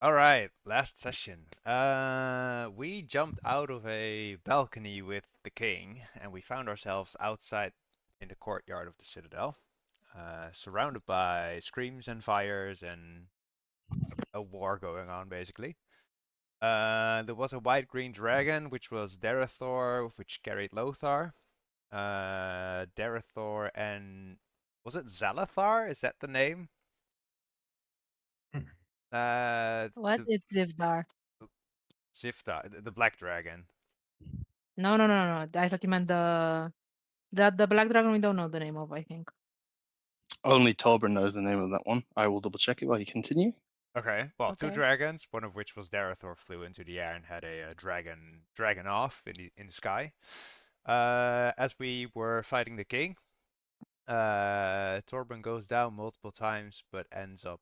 All right, last session. We jumped out of a balcony with the king, and we found ourselves outside in the courtyard of the citadel, surrounded by screams and fires and a war going on, basically. There was a white-green dragon, which was Derethor, which carried Lothar. Derethor and was it Zalathar? Is that the name? What? It's Zivdar. Zifta, the black dragon. No, no, no, no. I thought you meant the black dragon we don't know the name of, I think. Only Torbran knows the name of that one. I will double check it while you continue. Okay, well, two Okay. dragons, one of which was Darethor, flew into the air and had a dragon off in the sky. As we were fighting the king, Torben goes down multiple times, but ends up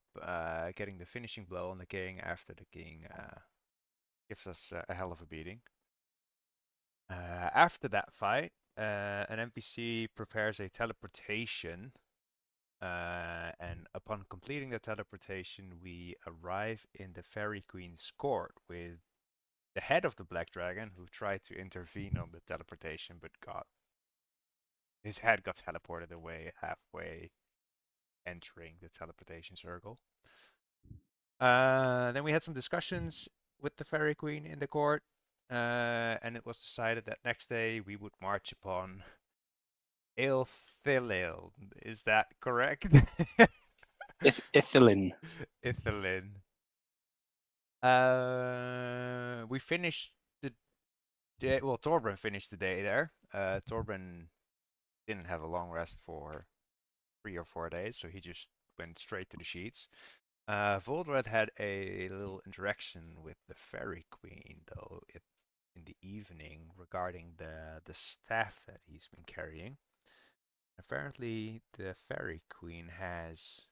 getting the finishing blow on the king after the king gives us a hell of a beating. After that fight, an NPC prepares a teleportation. And upon completing the teleportation, we arrive in the Fairy Queen's court with the head of the Black Dragon, who tried to intervene on the teleportation, but his head got teleported away halfway entering the teleportation circle. Then we had some discussions with the Fairy Queen in the court, and it was decided that next day we would march upon Ilthilil. Is that correct? Ithilin. Ithelin. We finished the day. Well, Torben finished the day there. Torben didn't have a long rest for 3 or 4 days, so he just went straight to the sheets. Voldred had a little interaction with the Fairy Queen, though, in the evening regarding the staff that he's been carrying. Apparently, the Fairy Queen has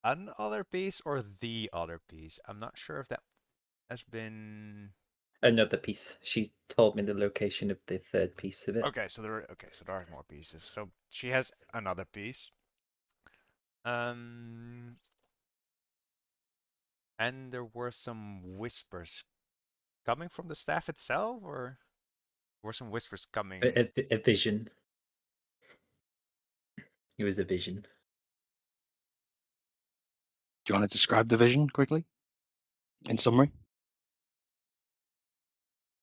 an other piece or the other piece. I'm not sure if that has been Another piece. She told me the location of the third piece of it. so there are more pieces. So she has another piece. Um, and there were some whispers coming from the staff itself, or were some whispers coming? A vision. It was a vision. Do you want to describe the vision quickly? In summary?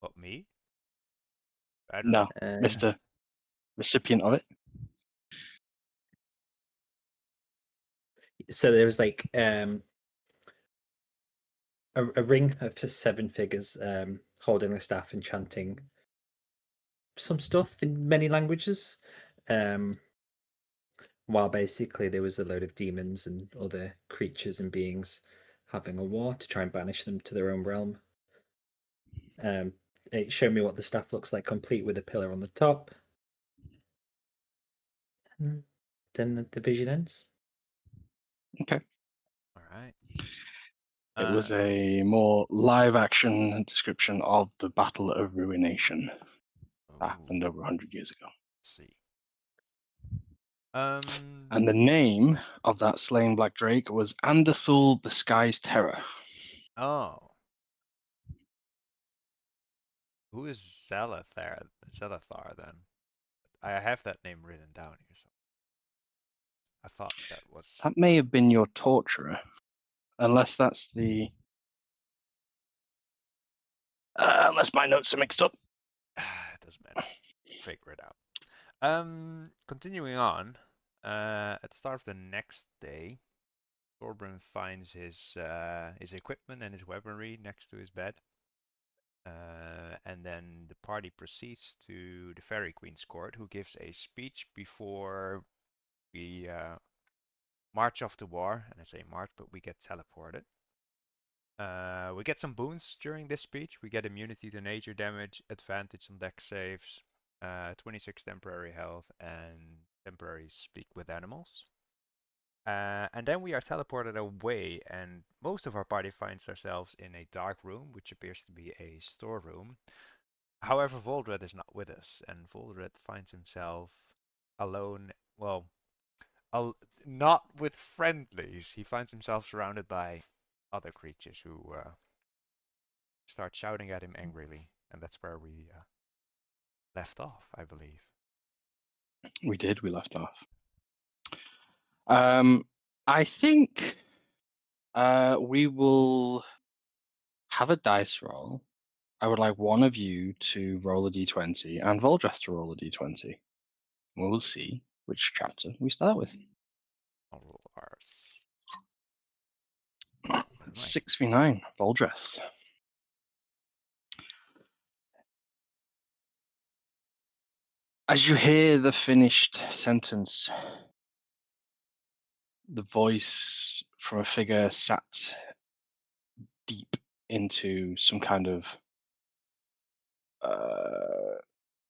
What, me? I don't No, know. Mr. Recipient of it. So there was like a ring of just 7 figures holding the staff and chanting some stuff in many languages. While basically there was a load of demons and other creatures and beings having a war to try and banish them to their own realm. It showed me what the staff looks like, complete with a pillar on the top. And then the vision ends. Okay. All right. It was a more live action description of the Battle of Ruination. That happened over 100 years ago. Let's see. And the name of that slain Black Drake was Anderthul the Sky's Terror. Oh. Who is Zalathar then? I have that name written down here. So I thought that was. That may have been your torturer, unless that's the. Unless my notes are mixed up. It doesn't matter. Figure it out. Continuing on. At the start of the next day, Thorbrun finds his equipment and his weaponry next to his bed. And then the party proceeds to the Fairy Queen's court, who gives a speech before we march off to war. And I say march, but we get teleported. We get some boons during this speech. We get immunity to nature damage, advantage on deck saves, 26 temporary health, and temporary speak with animals. And then we are teleported away, and most of our party finds ourselves in a dark room, which appears to be a storeroom. However, Voldred is not with us, and Voldred finds himself alone. Well, not with friendlies. He finds himself surrounded by other creatures who start shouting at him angrily, and that's where we left off, I believe. We did. We left off. I think we will have a dice roll. I would like one of you to roll a d20 and Voldress to roll a d20. We will see which chapter we start with. I'll roll ours. It's 6v9, Voldress. As you hear the finished sentence, the voice from a figure sat deep into some kind of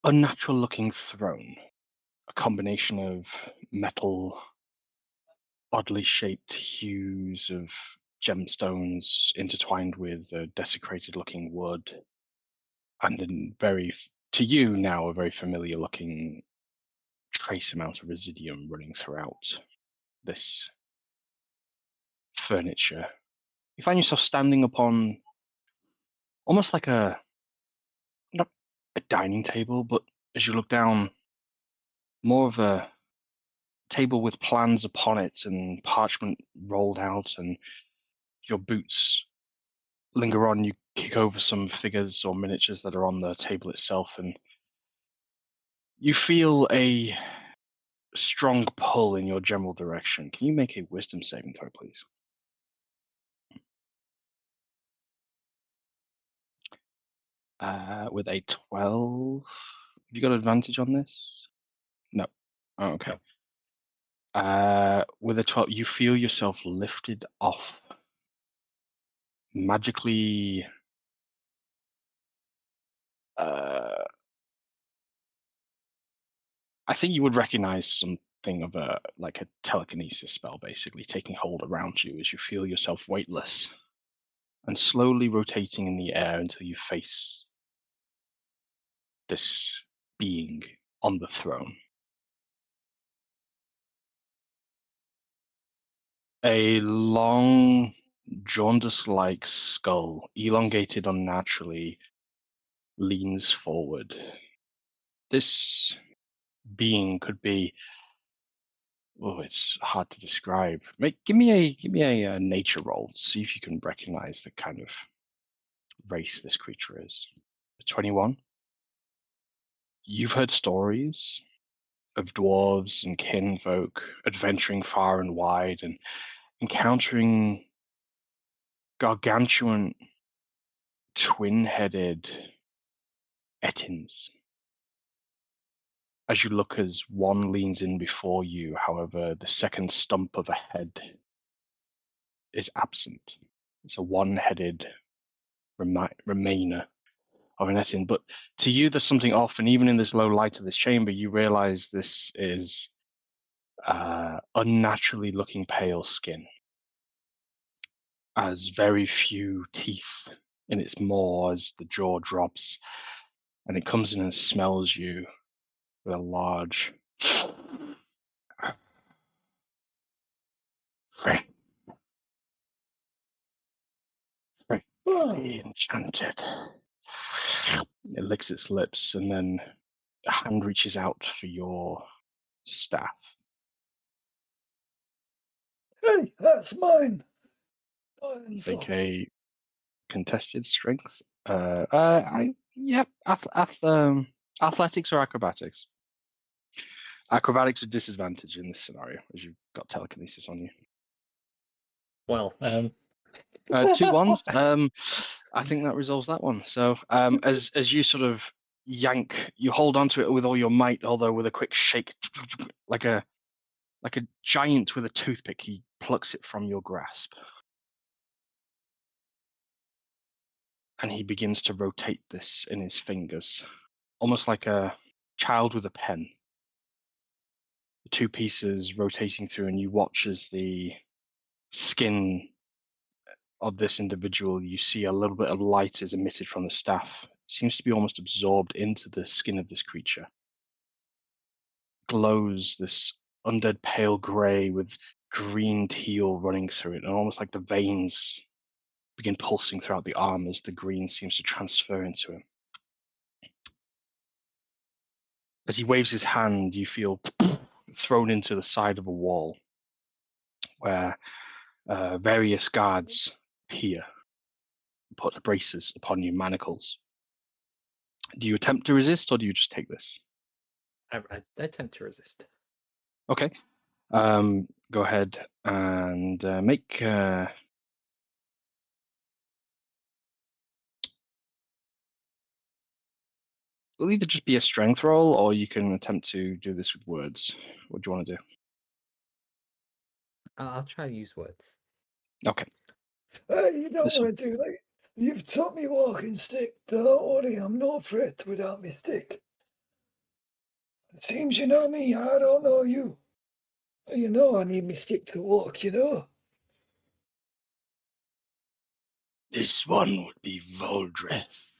unnatural looking throne, a combination of metal, oddly shaped hues of gemstones intertwined with desecrated looking wood, and to you now, a very familiar looking trace amount of residuum running throughout this furniture. You find yourself standing upon almost like not a dining table, but as you look down, more of a table with plans upon it and parchment rolled out, and your boots linger on. You kick over some figures or miniatures that are on the table itself, and you feel a strong pull in your general direction. Can you make a wisdom saving throw, please? With a 12. Have you got advantage on this? No. Oh, okay. With a 12, you feel yourself lifted off. Magically. I think you would recognize something of a telekinesis spell, basically taking hold around you as you feel yourself weightless and slowly rotating in the air until you face this being on the throne. A long, jaundice-like skull, elongated unnaturally, leans forward. This being could be, it's hard to describe. Give me a nature roll. See if you can recognize the kind of race this creature is. 21. You've heard stories of dwarves and kinfolk adventuring far and wide and encountering gargantuan twin-headed Ettins. As you look, as one leans in before you, however, the second stump of a head is absent. It's a one-headed remainer of an Ettin. But to you, there's something off, and even in this low light of this chamber, you realize this is unnaturally looking pale skin, as very few teeth in its maw as the jaw drops, and it comes in and smells you with a large very enchanted. It licks its lips, and then a hand reaches out for your staff. Hey, that's mine. Make a contested strength. Athletics or acrobatics. Acrobatics are disadvantage in this scenario, as you've got telekinesis on you. Well, 2 ones. I think that resolves that one. So, as you sort of yank, you hold onto it with all your might, although with a quick shake, like a giant with a toothpick, he plucks it from your grasp, and he begins to rotate this in his fingers, almost like a child with a pen. The two pieces rotating through, and you watch as the skin of this individual, you see a little bit of light is emitted from the staff. It seems to be almost absorbed into the skin of this creature. Glows this undead pale grey with green teal running through it, and almost like the veins begin pulsing throughout the arm as the green seems to transfer into him. As he waves his hand, you feel thrown into the side of a wall where various guards appear and put braces upon you, manacles. Do you attempt to resist, or do you just take this? I attempt to resist. Okay. Go ahead and make... It'll either just be a strength roll, or you can attempt to do this with words. What do you want to do? I'll try to use words. Okay. You don't Listen. want to do that. You've taught me walking stick. Don't worry, I'm not afraid without me stick. It seems you know me, I don't know you. You know I need me stick to walk, you know. This one would be Voldreth.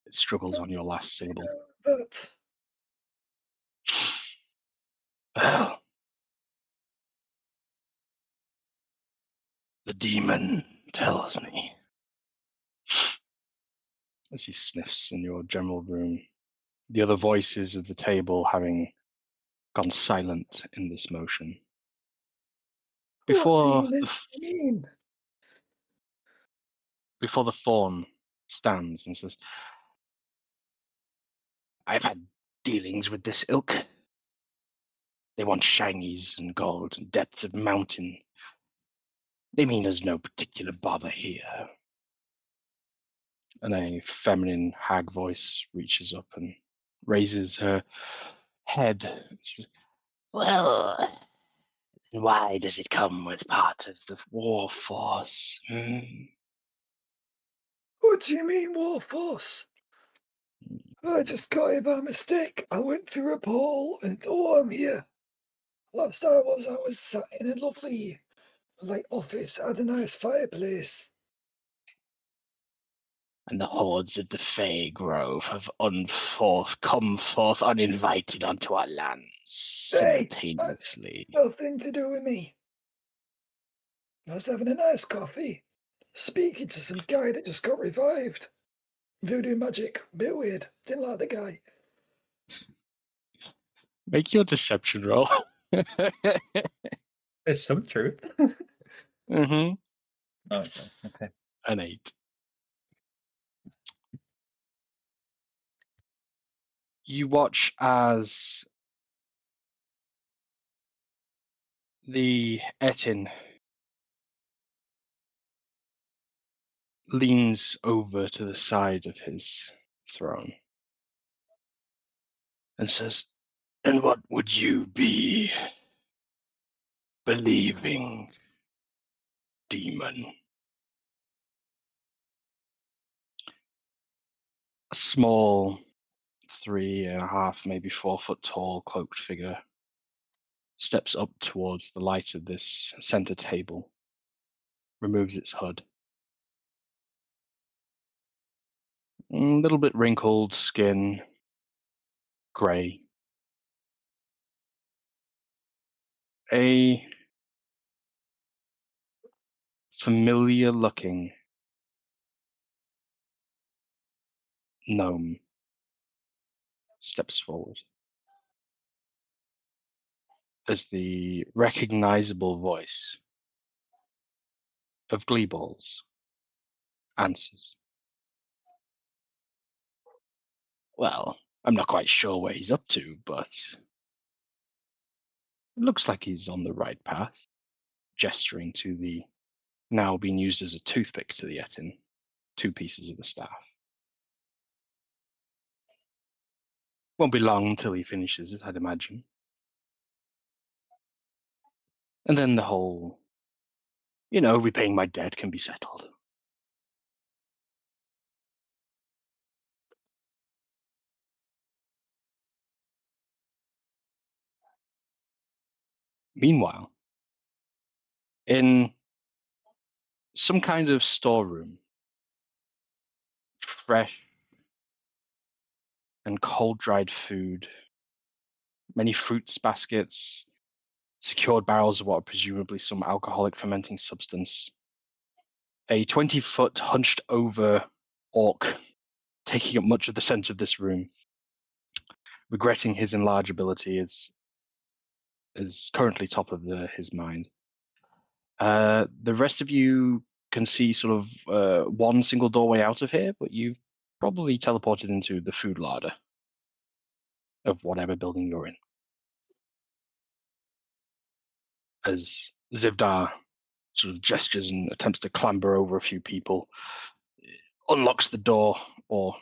It struggles on your last syllable. But Well, the demon tells me. As he sniffs in your general room, the other voices of the table having gone silent in this motion. what Before demons do you mean? before the fawn stands and says, I've had dealings with this ilk. They want shinies and gold and depths of mountain. They mean there's no particular bother here. And a feminine hag voice reaches up and raises her head. She says, well, then why does it come with part of the war force? What do you mean, Warforce? I just got here by mistake. I went through a portal and I'm here. Last I was sat in a lovely office, had a nice fireplace. And the hordes of the Fey Grove have come forth uninvited onto our lands Hey, that's simultaneously. nothing to do with me. I was having a nice coffee, speaking to some guy that just got revived. Voodoo magic, bit weird. Didn't like the guy. Make your deception roll. There's some truth. Mm-hmm. Oh, it's not. Okay. An 8. You watch as the Etin leans over to the side of his throne and says, and what would you be believing, demon? A small 3.5, maybe 4 foot tall cloaked figure steps up towards the light of this center table, removes its hood. A little bit wrinkled skin, grey. A familiar looking gnome steps forward as the recognizable voice of Gleeballs answers. Well, I'm not quite sure where he's up to, but it looks like he's on the right path, gesturing to the now being used as a toothpick to the Etin, 2 pieces of the staff. Won't be long until he finishes it, I'd imagine. And then the whole, repaying my debt can be settled. Meanwhile, in some kind of storeroom, fresh and cold-dried food, many fruits baskets, secured barrels of what are presumably some alcoholic fermenting substance, a 20-foot hunched over orc taking up much of the center of this room, regretting his enlargeability is currently top of his mind. The rest of you can see sort of one single doorway out of here, but you've probably teleported into the food larder of whatever building you're in. As Zivdar sort of gestures and attempts to clamber over a few people, unlocks the door, or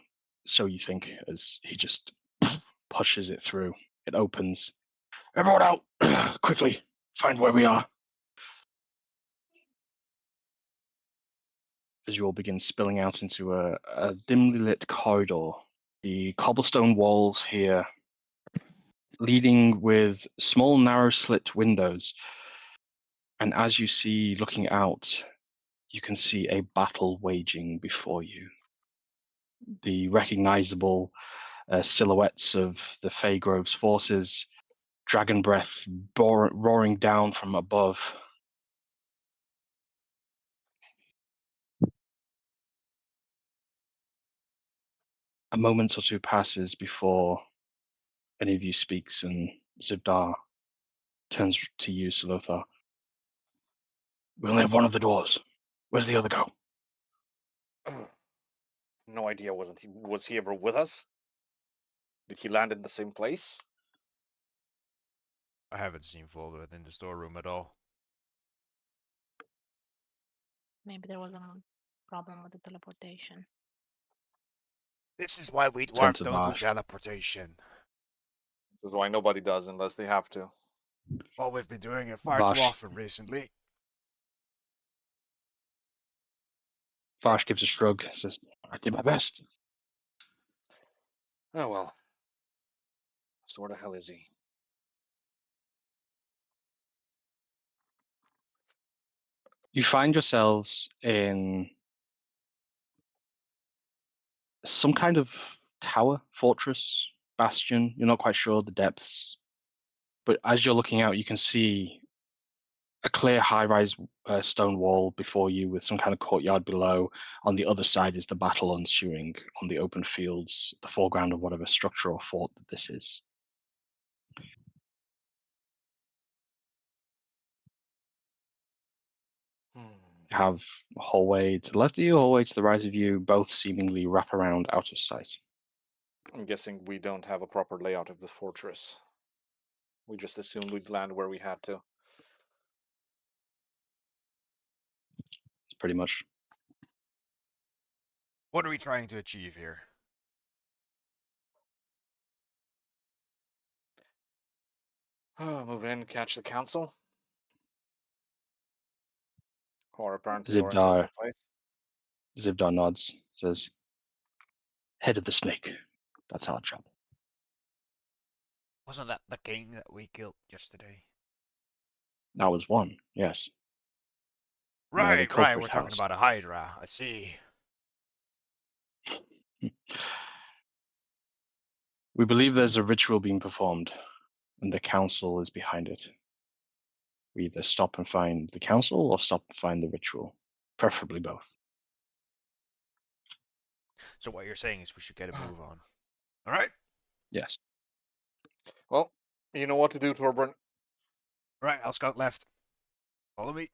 so you think, as he just pushes it through. It opens. Everyone out! Quickly, find where we are. As you all begin spilling out into a dimly lit corridor, the cobblestone walls here leading with small narrow slit windows, and as you see looking out, you can see a battle waging before you. The recognizable silhouettes of the Feygrove's forces, dragon breath roaring down from above. A moment or two passes before any of you speaks, and Zibdar turns to you, Salothar. We only have one of the doors. Where's the other go? No idea. Was he ever with us? Did he land in the same place? I haven't seen Volvet in the storeroom at all. Maybe there was a problem with the teleportation. This is why we Turn dwarves to don't do Vash. teleportation. This is why nobody does unless they have to. Well, we've been doing it far Vash. too often recently. Vash gives a shrug, says, I did my best. Oh well. So where the hell is he? You find yourselves in some kind of tower, fortress, bastion. You're not quite sure the depths. But as you're looking out, you can see a clear high-rise stone wall before you with some kind of courtyard below. On the other side is the battle ensuing on the open fields, the foreground of whatever structure or fort that this is. You have a hallway to the left of you, a hallway to the right of you, both seemingly wrap around out of sight. I'm guessing we don't have a proper layout of the fortress. We just assumed we'd land where we had to. It's pretty much. What are we trying to achieve here? Move in, catch the council. Or apparently we're in the Zibdar, same place. Zibdar nods, says, head of the snake. That's our job. Wasn't that the king that we killed yesterday? That was one, yes. Now the Right, culprit we're talking house. about a Hydra. I see. We believe there's a ritual being performed, and the council is behind it. We either stop and find the council or stop and find the ritual. Preferably both. So what you're saying is we should get a move on. All right? Yes. Well, you know what to do, Torbjorn. Right, I'll scout left. Follow me.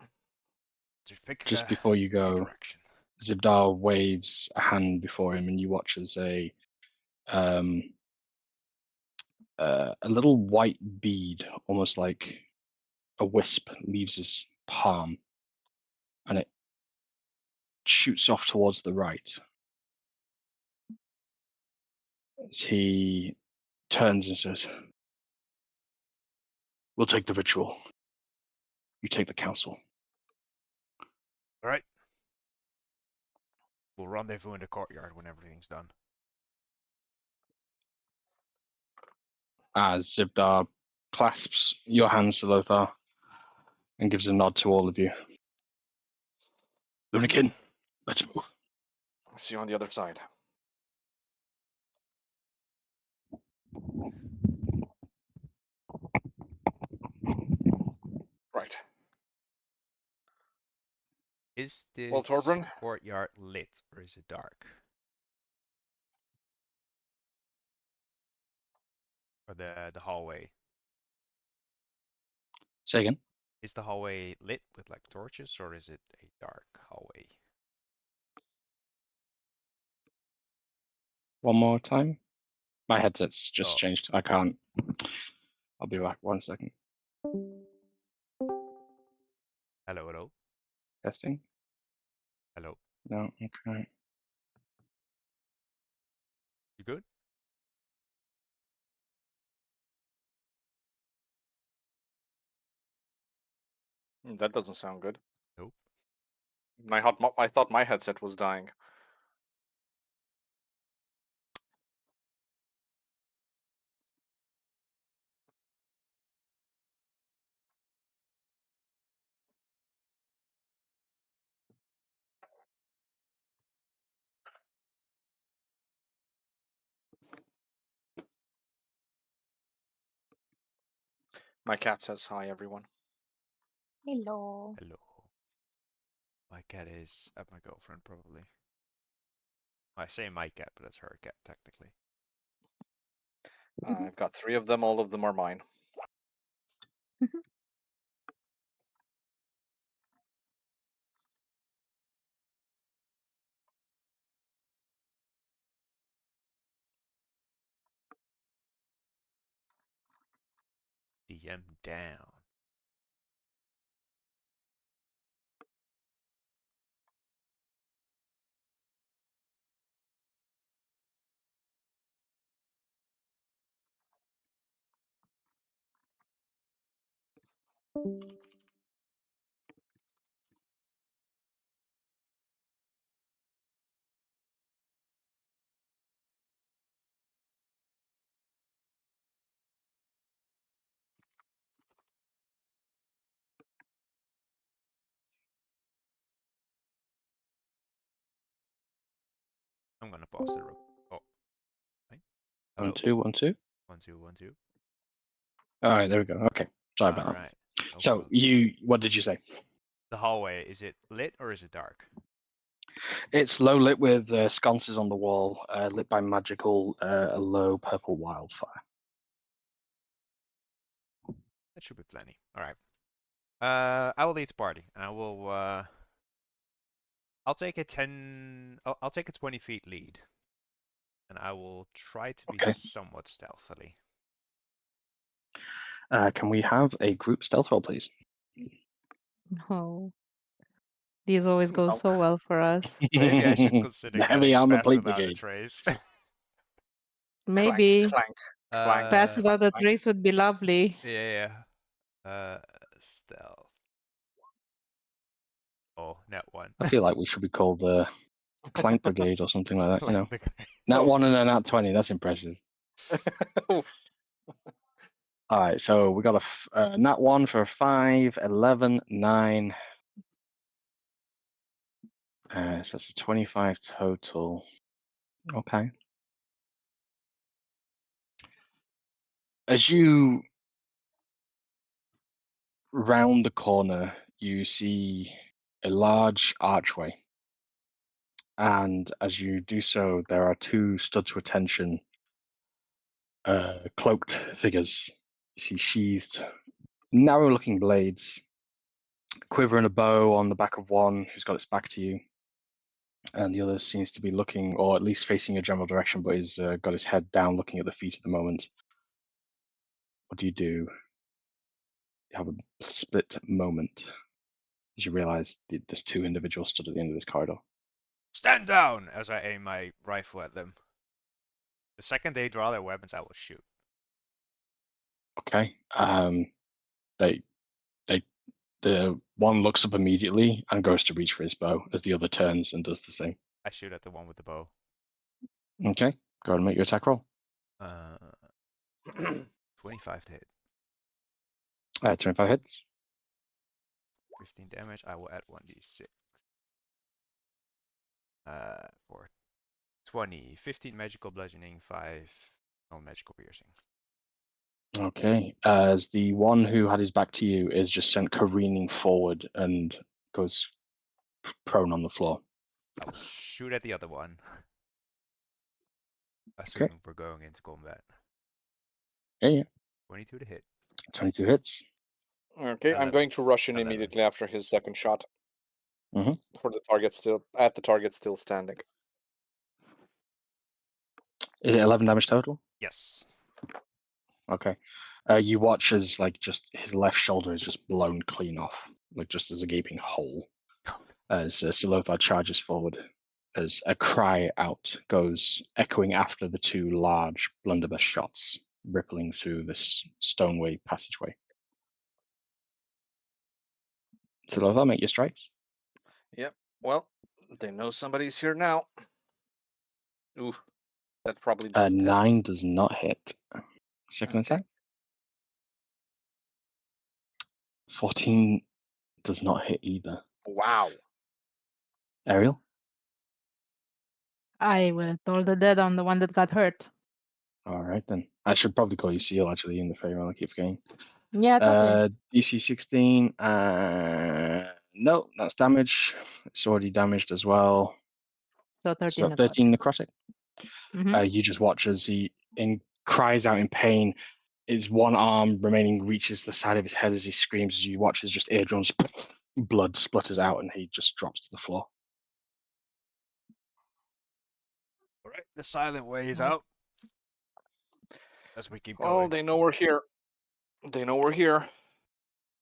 Just pick Just before you pick a go, direction. Zibdar waves a hand before him, and you watch as a little white bead, almost like a wisp, leaves his palm, and it shoots off towards the right. As he turns and says, we'll take the ritual. You take the council. All right. We'll rendezvous in the courtyard when everything's done. As Zibdar clasps your hands to Lothar and gives a nod to all of you. Lunikin, let's move. See you on the other side. Right. Is Well, this Torbjorn? courtyard lit or is it dark? Or the hallway? Say again. Is the hallway lit with like torches or is it a dark hallway? One more time. My headset's just Oh. changed. I can't. I'll be back 1 second. Hello, hello, Testing. hello. No. Okay. You good? That doesn't sound good. Nope. I thought my headset was dying. My cat says hi, everyone. Hello. Hello. My cat is at my girlfriend probably. I say my cat, but that's her cat technically. I've got 3 of them. All of them are mine. DM down. I'm gonna pause the room. Oh, right. Hello. 1 2 1 2. 1 2 1 2. All right. There we go. Okay. Sorry about All that. right. No So problem. what did you say? The hallway, is it lit or is it dark? It's low lit with sconces on the wall, lit by magical, a low purple wildfire. That should be plenty. All right. I will lead the party, and I will. I'll take a 10. I'll take a 20 feet lead, and I will try to be Okay. somewhat stealthily. Can we have a group stealth roll, please? Oh, these always go Some- so well for us. Maybe I should consider The heavy getting armor pass plate without a brigade. trace. Maybe Clank, clank, pass without a clank. trace would be lovely. Yeah. Stealth. Oh, net 1. I feel like we should be called Clank Brigade or something like that. You know, Like the guy. nat Oh. 1 and a nat 20. That's impressive. All right, so we got a nat 1 for 5, 11, 9. So that's a 25 total. Okay. As you round the corner, you see a large archway. And as you do so, there are 2 stood to attention cloaked figures. You see sheathed, narrow looking blades, quiver and a bow on the back of one who's got its back to you. And the other seems to be looking, or at least facing a general direction, but is got his head down looking at the feet at the moment. What do? You have a split moment as you realize there's 2 individuals stood at the end of this corridor. Stand down as I aim my rifle at them. The second they draw their weapons, I will shoot. Okay. The one looks up immediately and goes to reach for his bow as the other turns and does the same. I shoot at the one with the bow. Okay. Go ahead and make your attack roll. 25 to hit. 25 hits. 15 damage. I will add 1d6. For 20. 15 magical bludgeoning, 5 non-magical piercing. Okay. As the one who had his back to you is just sent careening forward and goes prone on the floor. I will shoot at the other one. Assuming we're going into combat. Yeah. 22 to hit. 22 hits. Okay, I'm 11. going to rush in 11. immediately after his second shot. Mhm. For the target still standing. Is it 11 damage total? Yes. Okay. You watch as like just his left shoulder is just blown clean off, like just as a gaping hole, as Silothar charges forward, as a cry out goes echoing after the two large blunderbuss shots rippling through this stoneway passageway. Silothar, make your strikes. Yep. Well, they know somebody's here now. Oof. That probably doesn't hit. 9 does not hit. Second Okay. attack. 14 does not hit either. Wow. Ariel? I will toll the dead on the one that got hurt. All right then. I should probably call you Seal actually in the favor. I keep forgetting. Yeah, it's okay. DC 16. No, that's damage. It's already damaged as well. So 13 So necrotic. 13 necrotic. Mhm. You just watch as he cries out in pain. His one arm remaining reaches the side of his head as he screams. As you watch his just eardrums, blood splutters out, and he just drops to the floor. All right. The silent way is Right. out. As we keep Well, going. they know we're here. They know we're here.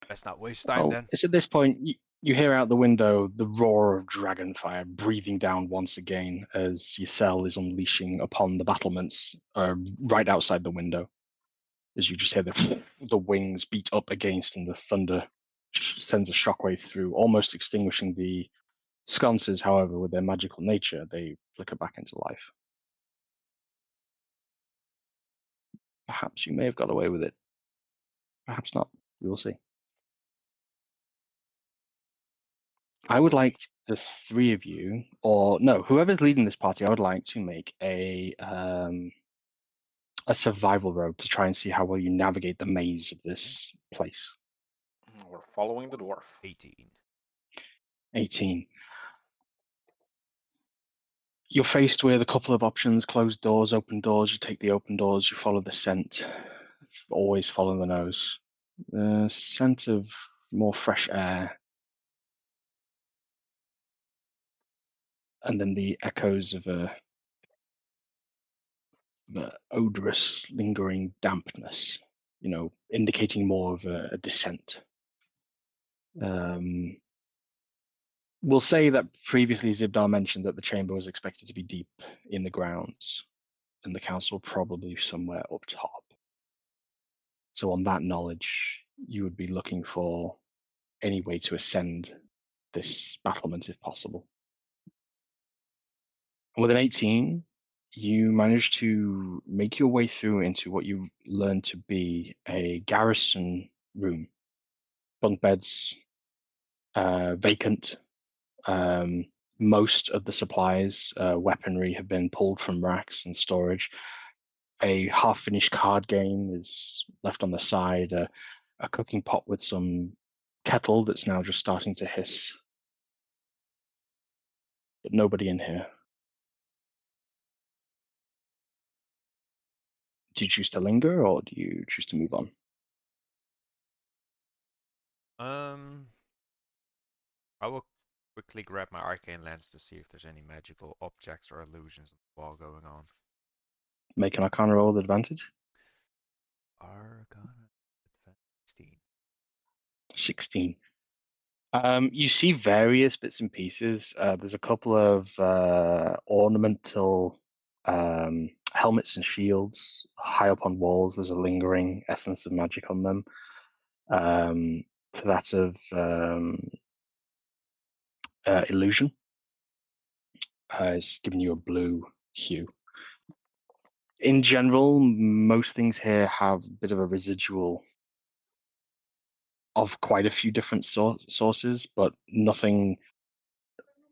Let's not waste time Well, then. it's at this point you hear out the window the roar of dragonfire breathing down once again as your cell is unleashing upon the battlements right outside the window. As you just hear the wings beat up against and the thunder sends a shockwave through, almost extinguishing the sconces. However, with their magical nature, they flicker back into life. Perhaps you may have got away with it. Perhaps not. We will see. I would Probably. like the three of you, or no, whoever's leading this party, I would like to make a survival road to try and see how well you navigate the maze of this place. We're following the dwarf. 18. 18. You're faced with a couple of options: closed doors, open doors. You take the open doors, you follow the scent. Always follow the nose. The scent of more fresh air. And then the echoes of a odorous, lingering dampness, indicating more of a descent. We'll say that previously Zibdar mentioned that the chamber was expected to be deep in the grounds, and the council probably somewhere up top. So on that knowledge, you would be looking for any way to ascend this battlement if possible. And with an 18, you manage to make your way through into what you learn to be a garrison room. Bunk beds, vacant. Most of the supplies, weaponry, have been pulled from racks and storage. A half-finished card game is left on the side. A cooking pot with some kettle that's now just starting to hiss. But nobody in here. Do you choose to linger or do you choose to move on? I will quickly grab my arcane lens to see if there's any magical objects or illusions on the wall going on. Make an Arcana roll with advantage. Arcana 16. 16. You see various bits and pieces. There's a couple of ornamental helmets and shields high up on walls. There's a lingering essence of magic on them. So that's of illusion. It's giving you a blue hue. In general, most things here have a bit of a residual of quite a few different sources, but nothing.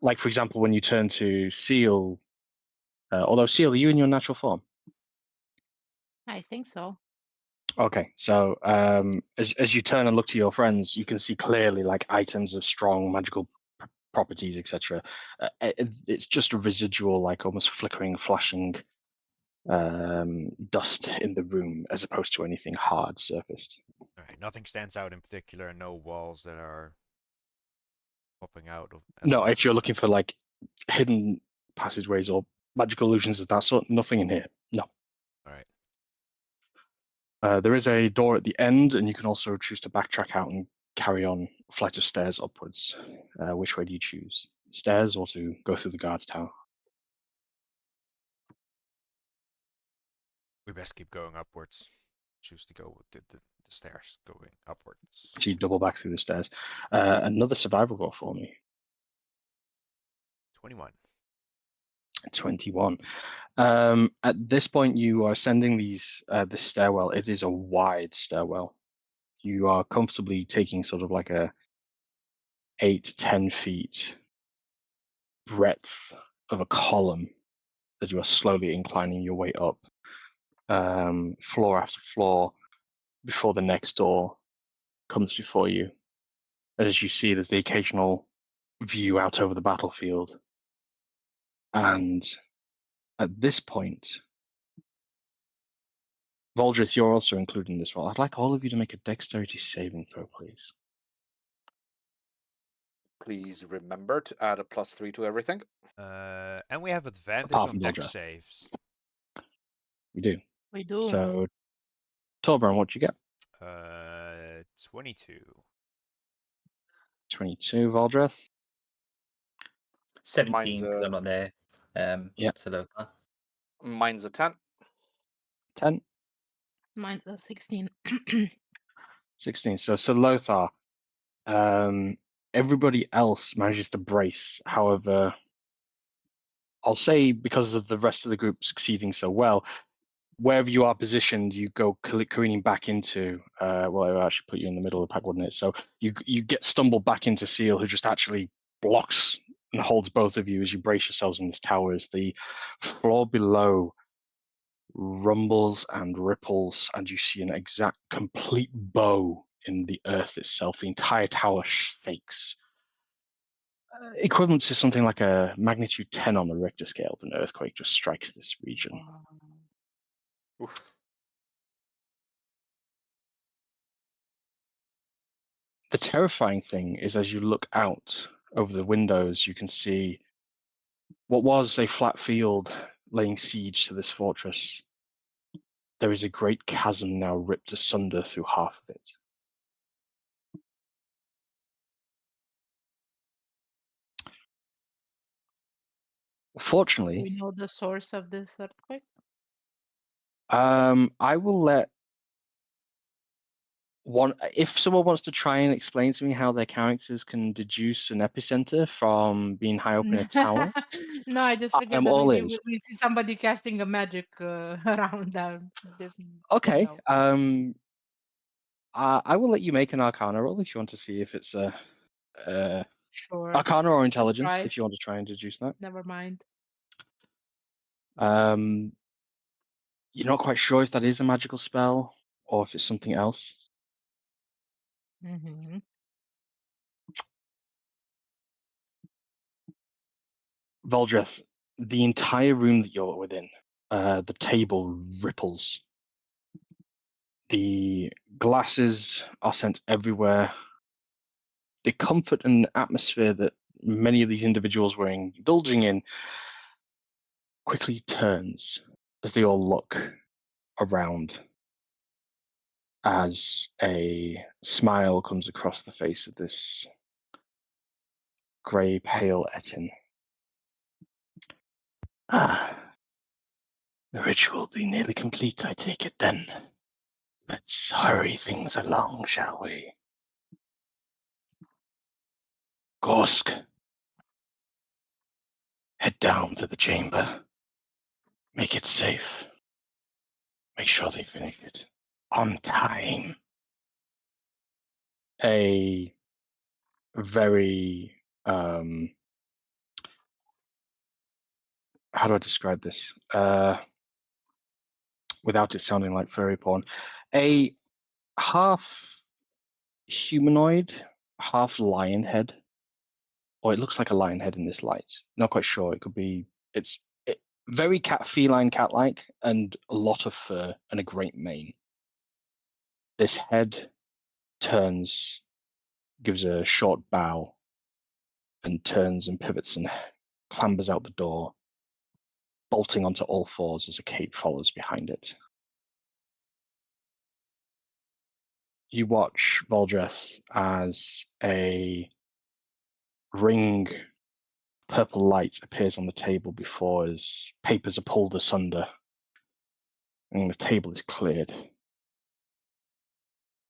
Like, for example, when you turn to Seal, although Seal, are you in your natural form? I think so. Okay, so as you turn and look to your friends, you can see clearly like items of strong magical properties, etc. It's just a residual, like almost flickering, flashing dust in the room, as opposed to anything hard surfaced. All right, nothing stands out in particular. No walls that are popping out of. As No, well. if you're looking for like hidden passageways or magical illusions of that sort, nothing in here. No. All right. There is a door at the end, and you can also choose to backtrack out and carry on a flight of stairs upwards. Which way do you choose? Stairs or to go through the guard's tower? We best keep going upwards. Choose to go with the stairs going upwards. So you double back through the stairs. Another survival roll for me. 21. 21. At this point, you are ascending this stairwell. It is a wide stairwell. You are comfortably taking sort of like a 8 to 10 feet breadth of a column that you are slowly inclining your way up, floor after floor, before the next door comes before you. And as you see, there's the occasional view out over the battlefield. And at this point, Voldrith, you're also included in this roll. I'd like all of you to make a dexterity saving throw, please. Please remember to add a +3 to everything. And we have advantage Apart on from dex Voldrith. saves. We do. We do. So, Torbjorn, what'd you get? 22. 22, Voldrith. 17, because I'm not there. Yeah. So low. Mine's a 10. 10. Mine's a 16. 16. So Lothar, everybody else manages to brace. However, I'll say because of the rest of the group succeeding so well, wherever you are positioned, you go careening back into. Well, I actually put you in the middle of the pack, wouldn't it? So you get stumbled back into Seal, who just actually blocks and holds both of you as you brace yourselves in this tower. As the floor below rumbles and ripples, and you see an exact complete bow in the earth itself. The entire tower shakes. Equivalent to something like a magnitude 10 on the Richter scale of an earthquake just strikes this region. Oof. The terrifying thing is, as you look out over the windows, you can see what was a flat field laying siege to this fortress. There is a great chasm now ripped asunder through half of it. Do Fortunately, we know the source of this earthquake? I will let one. If someone wants to try and explain to me how their characters can deduce an epicenter from being high up in a tower, No, I just I figured am that all maybe ears. we see somebody casting a magic around them. Okay. No. I will let you make an Arcana roll if you want to see if it's Sure. Arcana or Intelligence, Try. if you want to try and deduce that. Never mind. You're not quite sure if that is a magical spell or if it's something else. Mm-hmm. Voldrith, the entire room that you're within, the table ripples. The glasses are sent everywhere. The comfort and atmosphere that many of these individuals were indulging in quickly turns as they all look around, as a smile comes across the face of this grey, pale Etin. Ah, the ritual will be nearly complete, I take it then. Let's hurry things along, shall we? Gorsk, head down to the chamber. Make it safe. Make sure they finish it on time. A very how do I describe this without it sounding like furry porn? A half humanoid, half lion head or it looks like a lion head in this light. Not quite sure. It could be. Very feline cat-like, and a lot of fur and a great mane. This head turns, gives a short bow, and turns and pivots and clambers out the door, bolting onto all fours as a cape follows behind it. You watch Voldreth as a ring purple light appears on the table before as papers are pulled asunder and the table is cleared.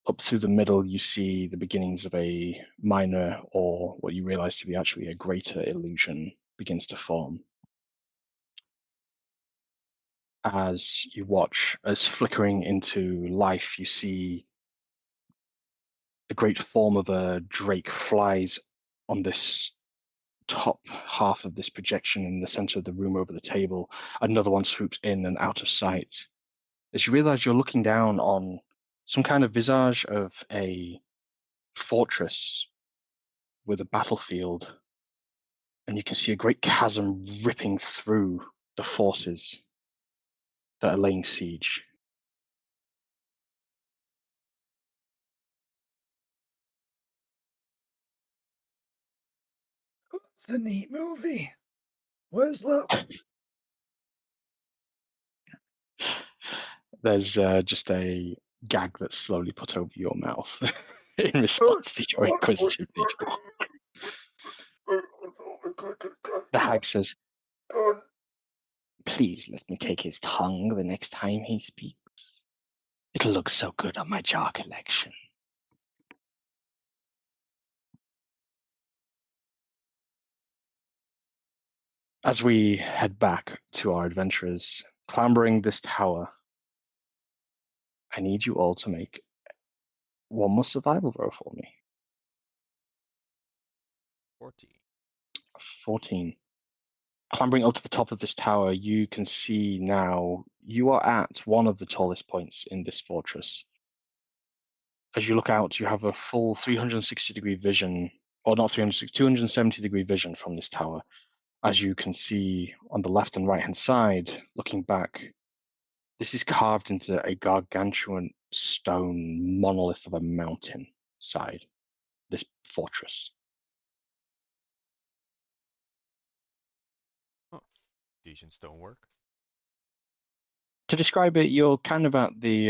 Up through the middle, you see the beginnings of a minor, or what you realize to be actually a greater illusion begins to form. As you watch, as flickering into life, you see the great form of a drake flies on this top half of this projection in the center of the room over the table. Another one swoops in and out of sight. As you realize you're looking down on some kind of visage of a fortress with a battlefield, and you can see a great chasm ripping through the forces that are laying siege. It's a neat movie. Where's that? There's just a gag that's slowly put over your mouth in response to your inquisitive nature. The hag says, "Please let me take his tongue the next time he speaks. It'll look so good on my jar collection." As we head back to our adventurers, clambering this tower, I need you all to make one more survival roll for me. 14. 14. Clambering up to the top of this tower, you can see now you are at one of the tallest points in this fortress. As you look out, you have a full 360-degree vision, or not 360, 270-degree vision from this tower. As you can see on the left and right-hand side, looking back, this is carved into a gargantuan stone monolith of a mountain side, this fortress. Decent stonework. To describe it, you're kind of at the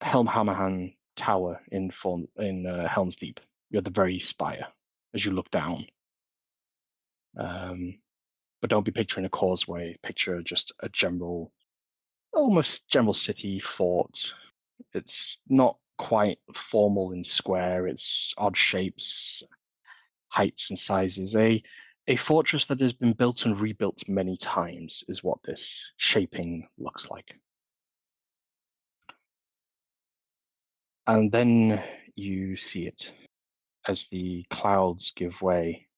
Helm Hammerhan Tower in Helm's Deep. You're at the very spire as you look down. But don't be picturing a causeway. Picture just a almost general city fort. It's not quite formal and square. It's odd shapes, heights, and sizes. A fortress that has been built and rebuilt many times is what this shaping looks like. And then you see it as the clouds give way.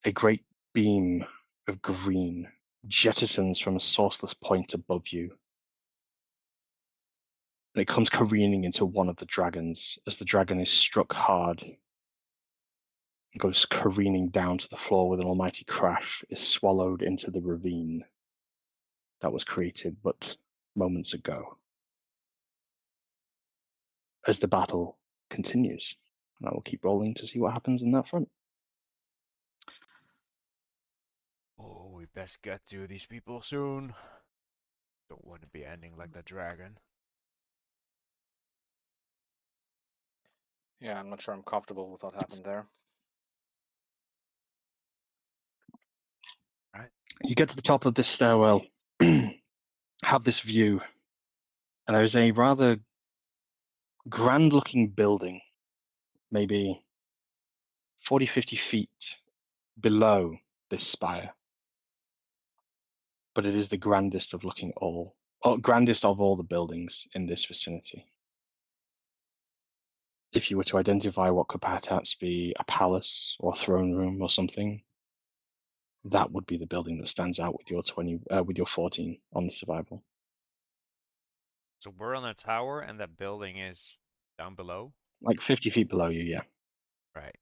A great beam of green jettisons from a sourceless point above you. And it comes careening into one of the dragons as the dragon is struck hard and goes careening down to the floor with an almighty crash, is swallowed into the ravine that was created but moments ago. As the battle continues, and I will keep rolling to see what happens in that front. Oh, we best get to these people soon. Don't want to be ending like the dragon. Yeah, I'm not sure I'm comfortable with what happened there. Right. You get to the top of this stairwell, have this view, and there's a rather grand-looking building, maybe 40, 50 feet below this spire. But it is the grandest of grandest of all the buildings in this vicinity. If you were to identify what could perhaps be a palace or a throne room or something, that would be the building that stands out with your 14 on the survival. So we're on a tower and that building is down below? Like 50 feet below you, yeah. Right.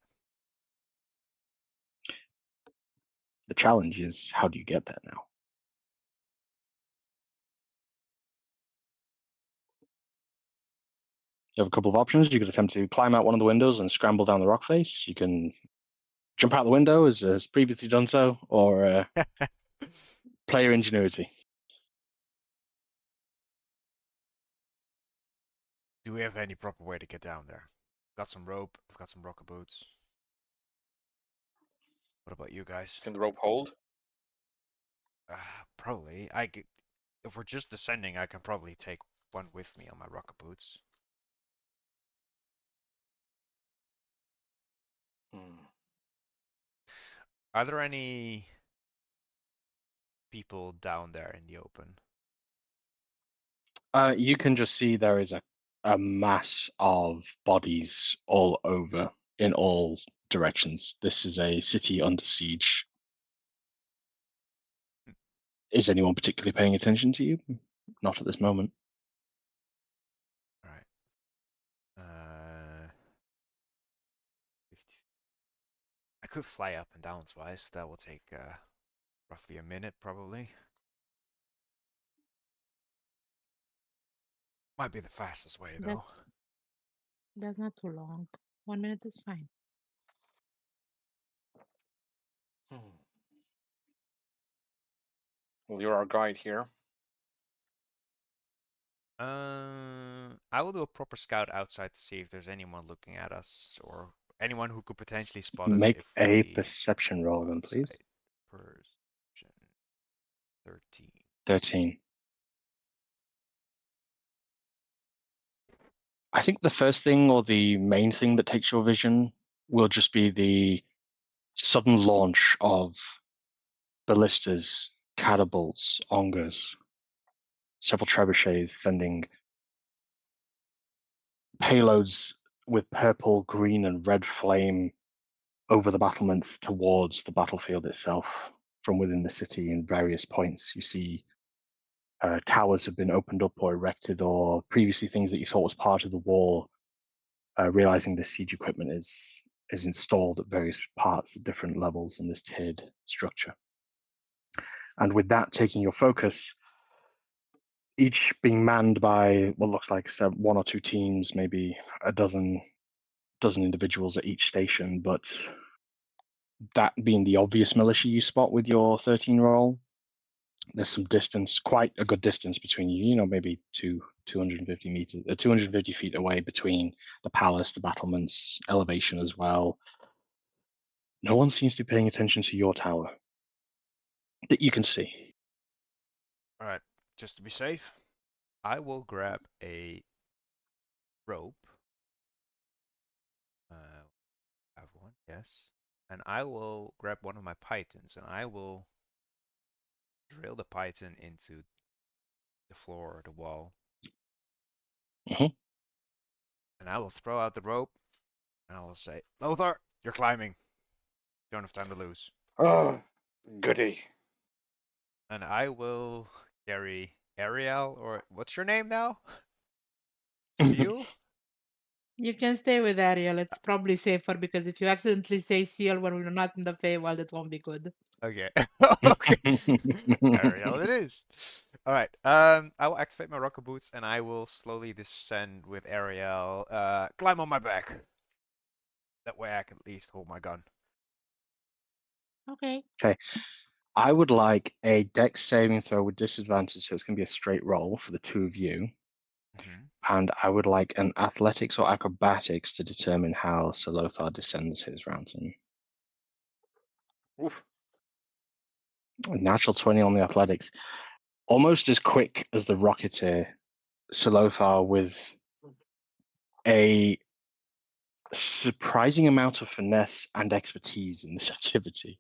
The challenge is, how do you get there now? You have a couple of options. You could attempt to climb out one of the windows and scramble down the rock face. You can jump out the window, as previously done so, or play your ingenuity. Do we have any proper way to get down there? Got some rope. I've got some rocker boots. What about you guys? Can the rope hold? Probably. If we're just descending, I can probably take one with me on my rocker boots. Hmm. Are there any people down there in the open? You can just see there is a mass of bodies all over in all directions. This is a city under siege. Is anyone particularly paying attention to you? Not at this moment. All right. 50. I could fly up and down twice, but that will take roughly a minute, probably. Might be the fastest way, though. That's not too long. 1 minute is fine. Well, you're our guide here. I will do a proper scout outside to see if there's anyone looking at us or anyone who could potentially spot us. Make if a we perception roll, go then, please. outside. Perception 13. 13. I think the first thing or the main thing that takes your vision will just be the sudden launch of ballistas, catapults, ongers, several trebuchets sending payloads with purple, green, and red flame over the battlements towards the battlefield itself from within the city in various points. You see towers have been opened up or erected, or previously things that you thought was part of the wall, realizing the siege equipment is installed at various parts at different levels in this tiered structure. And with that taking your focus, each being manned by what looks like one or two teams, maybe a dozen individuals at each station, but that being the obvious militia you spot with your 13 roll, there's some distance, quite a good distance between you, maybe 250 meters, 250 feet away between the palace, the battlements, elevation as well. No one seems to be paying attention to your tower that you can see. All right. Just to be safe, I will grab a rope. Have one, yes. And I will grab one of my pythons and I will drill the python into the floor or the wall. Mhm. And I will throw out the rope and I will say, Lothar, you're climbing. You don't have time to lose. Oh, goody. And I will carry Ariel, or what's your name now? Seal? You can stay with Ariel. It's probably safer because if you accidentally say Seal when we're not in the Feywild, it won't be good. Okay. Okay. Ariel it is. All right. I will activate my rocker boots and I will slowly descend with Ariel. Climb on my back. That way I can at least hold my gun. Okay. I would like a dex saving throw with disadvantage, so it's going to be a straight roll for the two of you. And I would like an athletics or acrobatics to determine how Sir Lothar descends his mountain. Oof. A natural 20 on the athletics. Almost as quick as the Rocketeer, Sir Lothar with a surprising amount of finesse and expertise in this activity.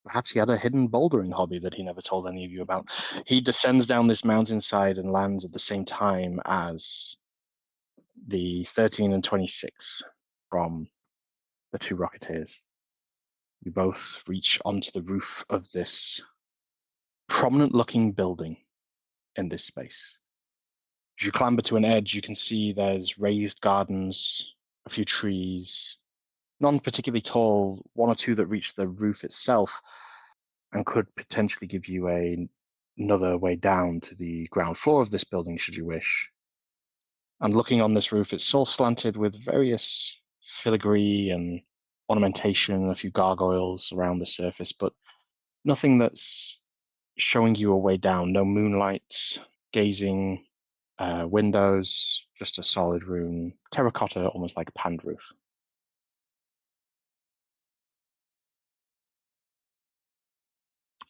Perhaps he had a hidden bouldering hobby that he never told any of you about. He descends down this mountainside and lands at the same time as the 13 and 26 from the two Rocketeers. You both reach onto the roof of this prominent-looking building in this space. As you clamber to an edge, you can see there's raised gardens, a few trees, none particularly tall, one or two that reach the roof itself, and could potentially give you another way down to the ground floor of this building, should you wish. And looking on this roof, it's all slanted with various filigree and ornamentation, a few gargoyles around the surface, but nothing that's showing you a way down. No moonlight, gazing windows, just a solid room, terracotta, almost like a panned roof.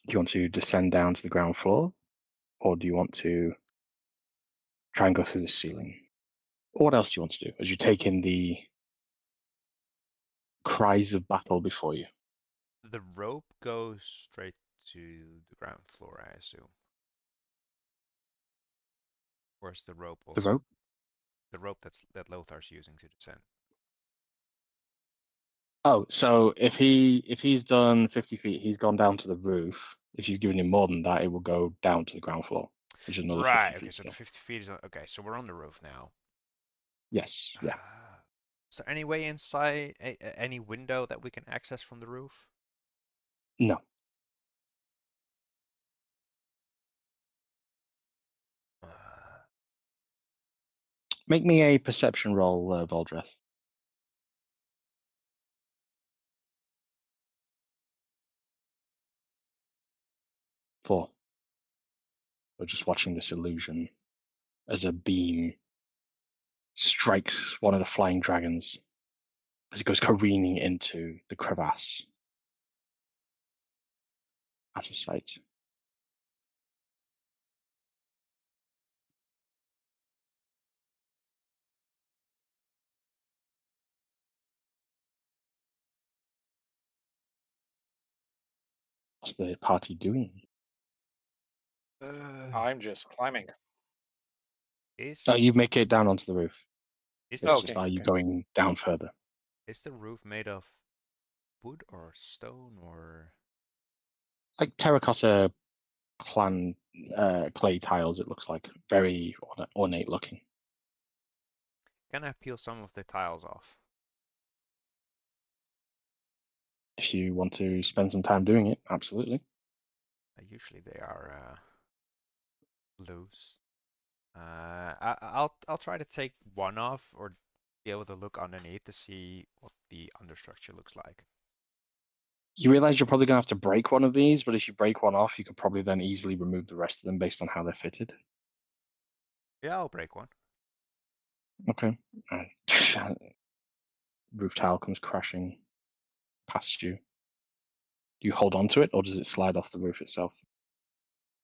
Do you want to descend down to the ground floor, or do you want to try and go through the ceiling? Or what else do you want to do as you take in the cries of battle before you? The rope goes straight to the ground floor, I assume. Or is the rope The also rope? the rope that Lothar's using to descend? Oh, so if he's done 50 feet, he's gone down to the roof. If you've given him more than that, it will go down to the ground floor, which is another 50 Right. feet Okay. So the still. 50 feet is okay. So we're on the roof now. Yes, yeah. Is there any way inside, any window that we can access from the roof? No. Uh, Make me a perception roll, Voldreth. 4. We're just watching this illusion as a beam strikes one of the flying dragons as it goes careening into the crevasse. Out of sight. What's the party doing? I'm just climbing. is Oh, you make it down onto the roof. is It's the just, Okay, are you okay. going down further? is the roof made of wood or stone or? Like terracotta clay tiles, it looks like. Very ornate looking. Can I peel some of the tiles off? If you want to spend some time doing it, absolutely. Usually they are loose. I'll try to take one off or be able to look underneath to see what the understructure looks like. You realize you're probably going to have to break one of these, but if you break one off, you could probably then easily remove the rest of them based on how they're fitted. Yeah, I'll break one. Okay. Roof tile comes crashing past you. Do you hold on to it, or does it slide off the roof itself?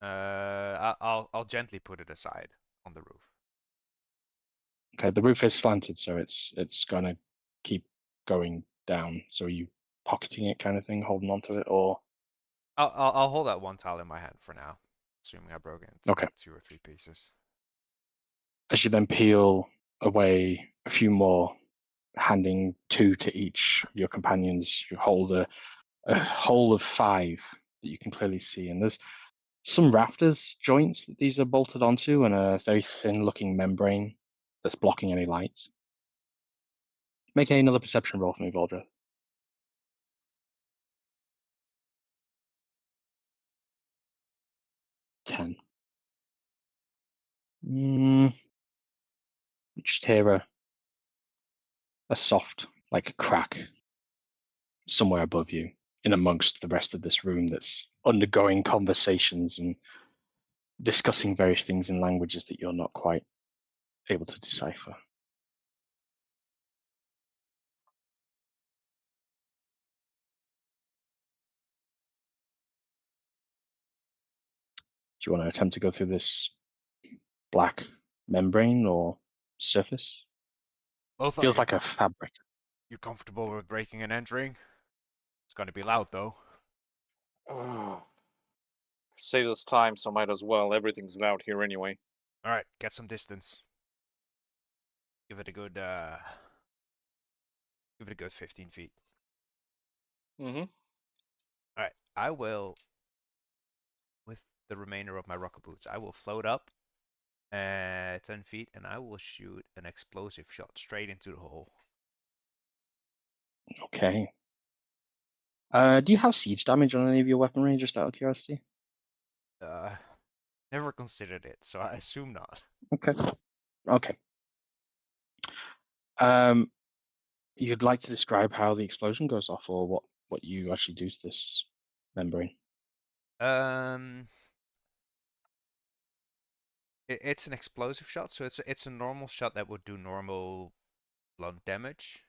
I'll gently put it aside on the roof. Okay, the roof is slanted, so it's going to keep going down. So are you pocketing it, kind of thing, holding on to it, or? I'll hold that one tile in my hand for now, assuming I broke it into Okay. like 2 or 3 pieces. As you then peel away a few more, handing 2 to each of your companions, you hold a hole of 5 that you can clearly see, and there's some rafters joints that these are bolted onto, and a very thin-looking membrane that's blocking any light. Make another perception roll for me, Voldra. 10. You just hear a soft, like a crack somewhere above you, in amongst the rest of this room that's undergoing conversations and discussing various things in languages that you're not quite able to decipher. Do you want to attempt to go through this black membrane or surface? Lothar, Feels like a fabric. you comfortable with breaking and entering? It's gonna be loud though. Saves us time, so might as well. Everything's loud here anyway. All right, get some distance. Give it a good 15 feet. Mm-hmm. All right, I will, with the remainder of my rocket boots, I will float up 10 feet and I will shoot an explosive shot straight into the hole. Okay. Do you have siege damage on any of your weaponry, just out of curiosity? Never considered it, so I assume not. Okay. Okay. You'd like to describe how the explosion goes off, or what you actually do to this membrane? It's an explosive shot, so it's a normal shot that would do normal blunt damage,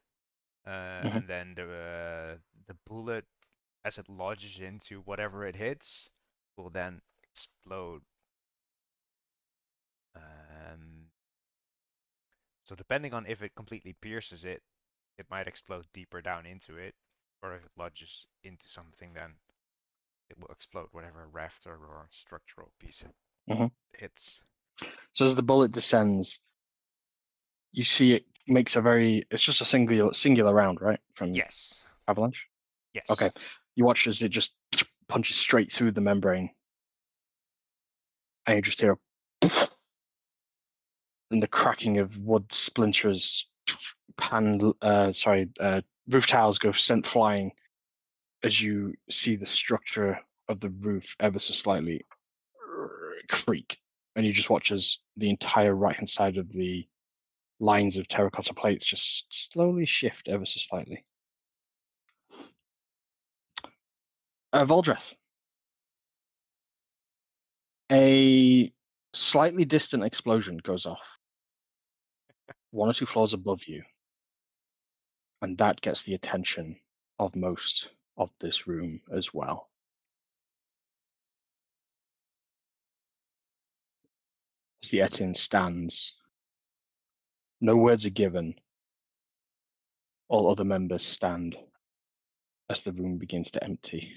and then the bullet, as it lodges into whatever it hits, will then explode. So depending on if it completely pierces it, it might explode deeper down into it, or if it lodges into something, then it will explode whatever rafter or structural piece it hits. So as the bullet descends, you see it makes it's just a singular round, right? From Yes. Avalanche? Yes. Okay. You watch as it just punches straight through the membrane. And you just hear and the cracking of wood splinters, roof tiles go sent flying as you see the structure of the roof ever so slightly creak. And you just watch as the entire right-hand side of the lines of terracotta plates just slowly shift ever so slightly. Voldreth. A slightly distant explosion goes off 1 or 2 floors above you, and that gets the attention of most of this room as well. As the Etienne stands, no words are given. All other members stand as the room begins to empty.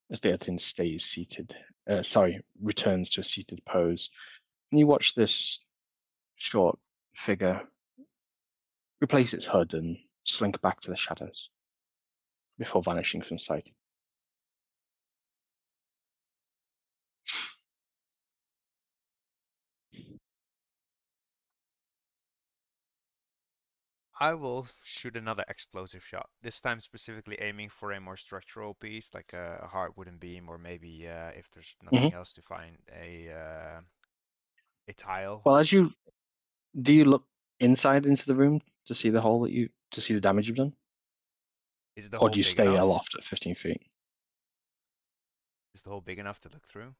As the Etienne stays seated, returns to a seated pose, and you watch this short figure replace its hood and slink back to the shadows before vanishing from sight. I will shoot another explosive shot. This time specifically aiming for a more structural piece, like a hard wooden beam, or maybe if there's nothing else to find, a tile. Well, do you look inside into the room to see to see the damage you've done? Is the Or hole do you big stay enough? aloft at 15 feet? Is the hole big enough to look through?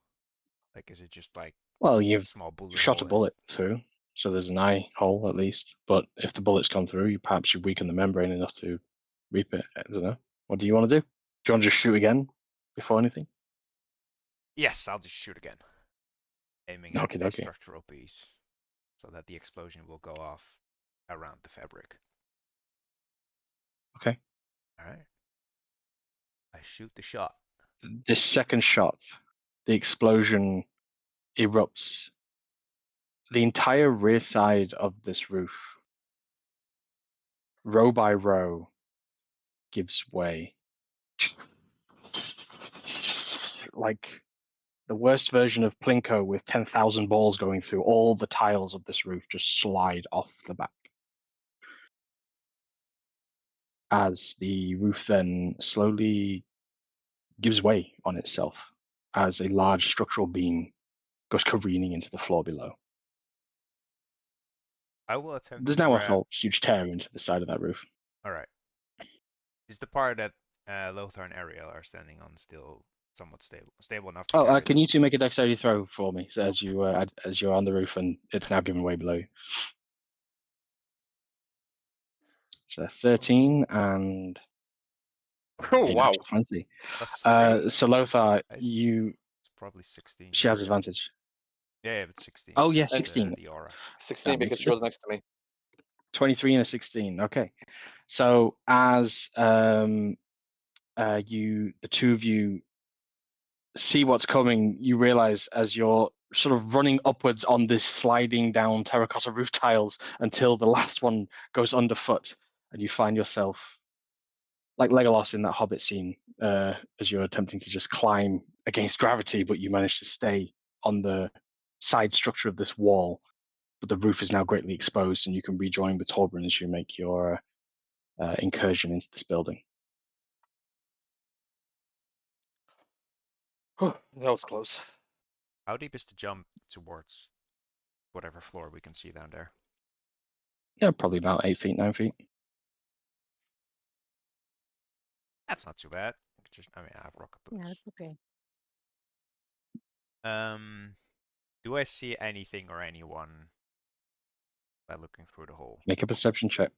Like, is it just like Well, a you've small bullet shot a hole? bullet through, so there's an eye hole at least. But if the bullets come through, perhaps you weaken the membrane enough to reap it. I don't know. What do you want to do? Do you want to just shoot again before anything? Yes, I'll just shoot again. Aiming at Okay. a structural piece, so that the explosion will go off around the fabric. Okay. Alright. I shoot the shot. This second shot, the explosion erupts. The entire rear side of this roof, row by row, gives way. Like the worst version of Plinko with 10,000 balls going through, all the tiles of this roof just slide off the back. As the roof then slowly gives way on itself as a large structural beam goes careening into the floor below. I will attempt There's to now a grab. whole huge tear into the side of that roof. Alright. Is the part that Lothar and Ariel are standing on still somewhat stable enough to carry Can them? you two make a dexterity throw for me so as you're on the roof and it's now giving way below you? It's a 13 and Oh, a wow. natural 20. +3. So Lothar, It's probably 16. she has advantage. Yeah, but 16. Oh, yeah, because 16. The aura. 16 That makes because a she was next to me. 23 and a 16. Okay. So as the two of you see what's coming, you realize as you're sort of running upwards on this sliding down terracotta roof tiles until the last one goes underfoot, and you find yourself like Legolas in that Hobbit scene, as you're attempting to just climb against gravity, but you manage to stay on the side structure of this wall but the roof is now greatly exposed, and you can rejoin with Torbjorn as you make your incursion into this building. That was close. How deep is the jump towards whatever floor we can see down there? Yeah, probably about 8 feet, 9 feet. That's not too bad. I mean, I have rocket boots. Yeah, it's okay. Do I see anything or anyone by looking through the hole? Make a perception check.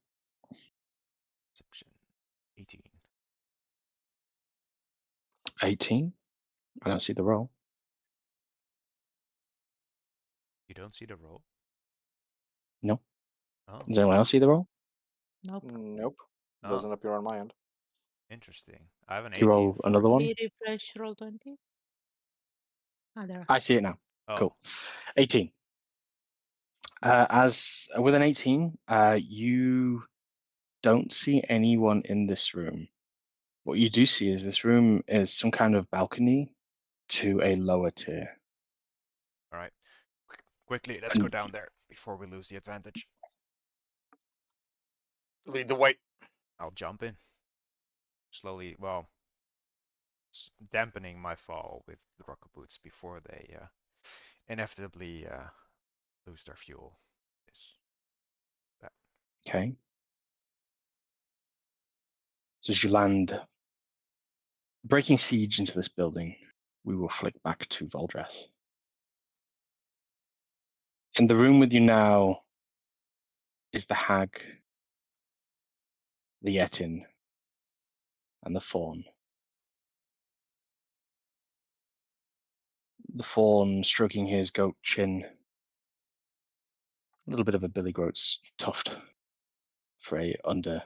Perception 18. 18. I don't see the roll. You don't see the roll? No. Oh, Does anyone else see the roll? Nope. Nope. Oh. Doesn't appear on my end. interesting. I have an Can you 18. roll another one? See refresh roll 20. Ah, there. I see it now. Oh, Cool. 18. As with an 18, you don't see anyone in this room. What you do see is this room is some kind of balcony to a lower tier. all right. Quickly, let's go And- down there before we lose the advantage. Lead the way. I'll jump in. Slowly, well, dampening my fall with the rocket boots before they inevitably lose their fuel. Okay. So as you land, breaking siege into this building, we will flick back to Voldreth. In the room with you now is the hag, the Yetin, and the fawn. The fawn stroking his goat chin, a little bit of a Billy Groats tuft for a under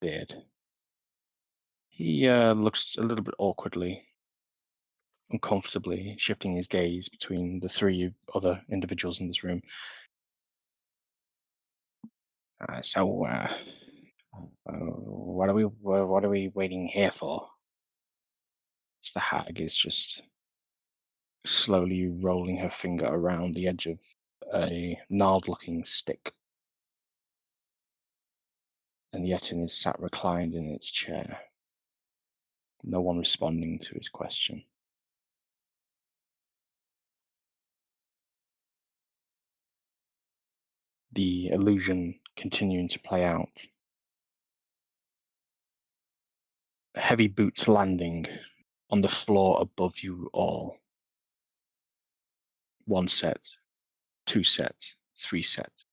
beard. He looks a little bit awkwardly, uncomfortably, shifting his gaze between the three other individuals in this room. What are we waiting here for? The hag is just slowly rolling her finger around the edge of a gnarled-looking stick. And Yetin is sat reclined in its chair. No one responding to his question. The illusion continuing to play out. Heavy boots landing on the floor above you all. 1 set, 2 sets, 3 sets.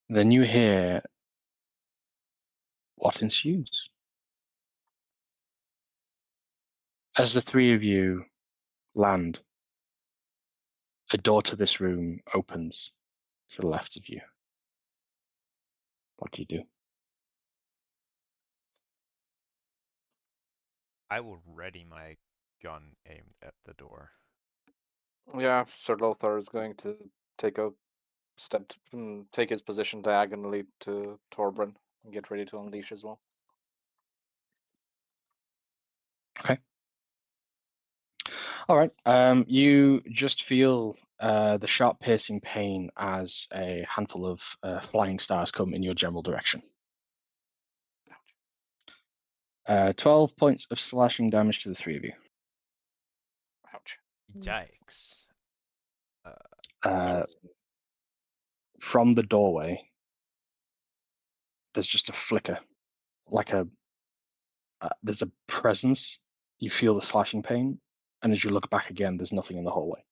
Then you hear what ensues. As the three of you land, a door to this room opens to the left of you. What do you do? I will ready my gun aimed at the door. Yeah, Sir Lothar is going to take a step, take his position diagonally to Torbjorn and get ready to unleash as well. Okay. All right. You just feel the sharp piercing pain as a handful of flying stars come in your general direction. 12 points of slashing damage to the three of you. Ouch. Yikes. From the doorway, there's just a flicker, like there's a presence. You feel the slashing pain, and as you look back again, there's nothing in the hallway.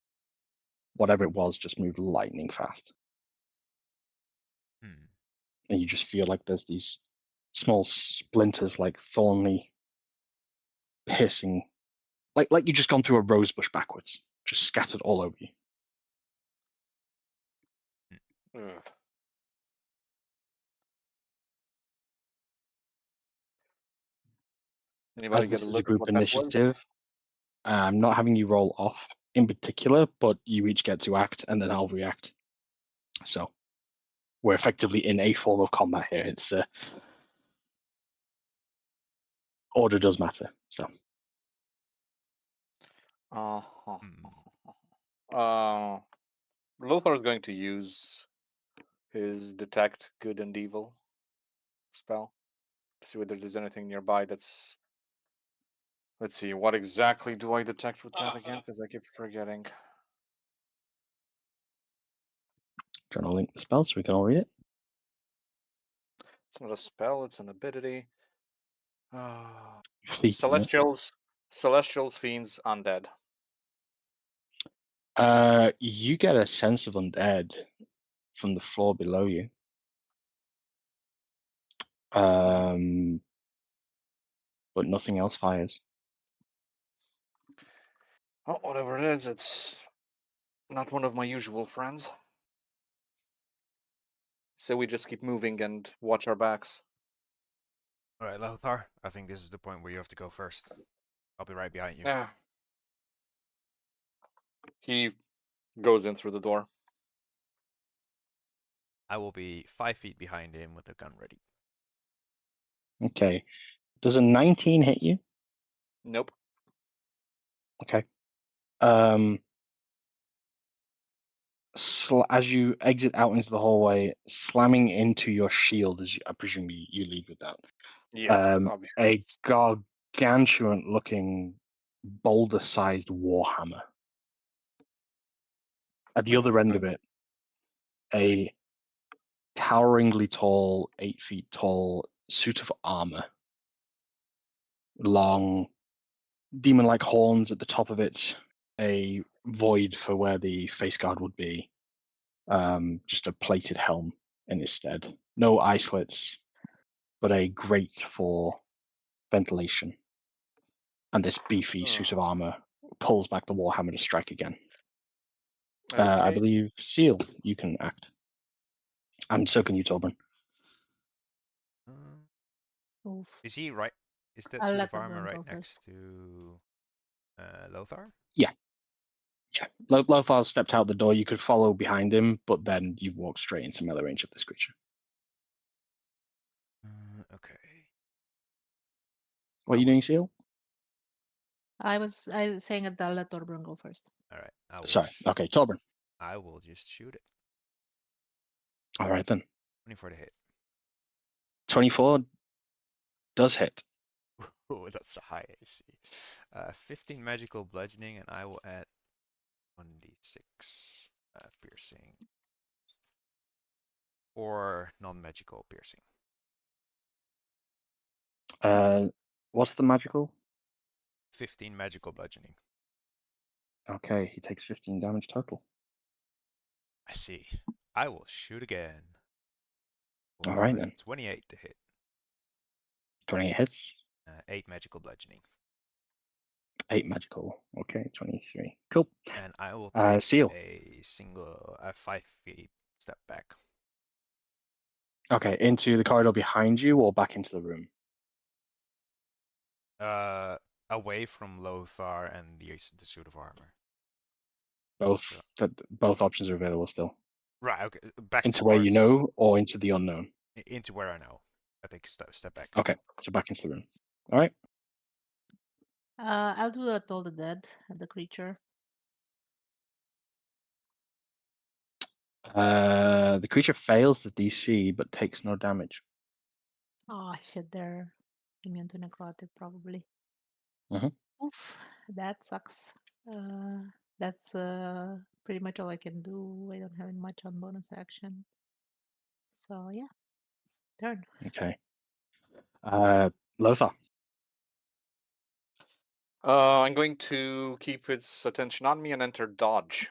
Whatever it was just moved lightning fast. And you just feel like there's these small splinters, like thorny, piercing, like you just gone through a rose bush backwards, just scattered all over you. Ugh. Anybody As get this a is a look at group what that was? initiative, I'm not having you roll off in particular, but you each get to act, and then I'll react. So we're effectively in a form of combat here. It's order does matter. So Uh-huh. Hmm. Lothar is going to use his detect good and evil spell to see whether there's anything nearby that's. Let's see, what exactly do I detect with that again? Because I keep forgetting. Do you want to link the spell so we can all read it? It's not a spell; it's an ability. Uh, Fleet, isn't it? celestials, fiends, undead. You get a sense of undead from the floor below you. But nothing else fires. Oh, whatever it is, it's not one of my usual friends. So we just keep moving and watch our backs. All right, Lothar. I think this is the point where you have to go first. I'll be right behind you. Yeah. He goes in through the door. I will be 5 feet behind him with the gun ready. Okay. Does a 19 hit you? Nope. Okay. As you exit out into the hallway, slamming into your shield, as I presume you lead with that. Yeah, obviously. A gargantuan-looking, boulder-sized warhammer. At the other end of it, a toweringly tall, 8 feet tall suit of armor. Long, demon-like horns at the top of it, a void for where the face guard would be. Just a plated helm in its stead. No eye slits, but a grate for ventilation. And this beefy suit of armor pulls back the warhammer to strike again. I Okay. believe, Seal, you can act. And so can you, Torben. Oof. Is he right? Is that I'll suit let of armor Torben right go next first. to Lothar? Yeah. Lothar stepped out the door. You could follow behind him, but then you walk straight into melee range of this creature. Okay. What are you doing, Seal? I was saying that I'll let Torben go first. All right. I will. Sorry. Okay, Torben. I will just shoot it. All right then. 24 to hit. 24 does hit. Oh, that's a high AC. 15 magical bludgeoning, and I will add 1d6 piercing. Or non-magical piercing. What's the magical? 15 magical bludgeoning. Okay, he takes 15 damage total. I see. I will shoot again. All right then. 28 to hit. 28 hits. 8 magical bludgeoning. 8 magical. Okay, 23. Cool. And I will take Seal. a 5 feet step back. Okay, into the corridor behind you or back into the room? Away from Lothar and the suit of armor. Both. Both options are available still. Right. Okay. Back Into towards where you know or into the unknown? into where I know. I take step back. Okay, so back into the room. All right. I'll do the Toll the Dead, the creature. The creature fails the DC but takes no damage. Oh shit, they're immune to necrotic probably. Mhm. Oof, that sucks. That's pretty much all I can do. I don't have much on bonus action. So yeah, it's turn. Okay. Lothar. I'm going to keep its attention on me and enter dodge.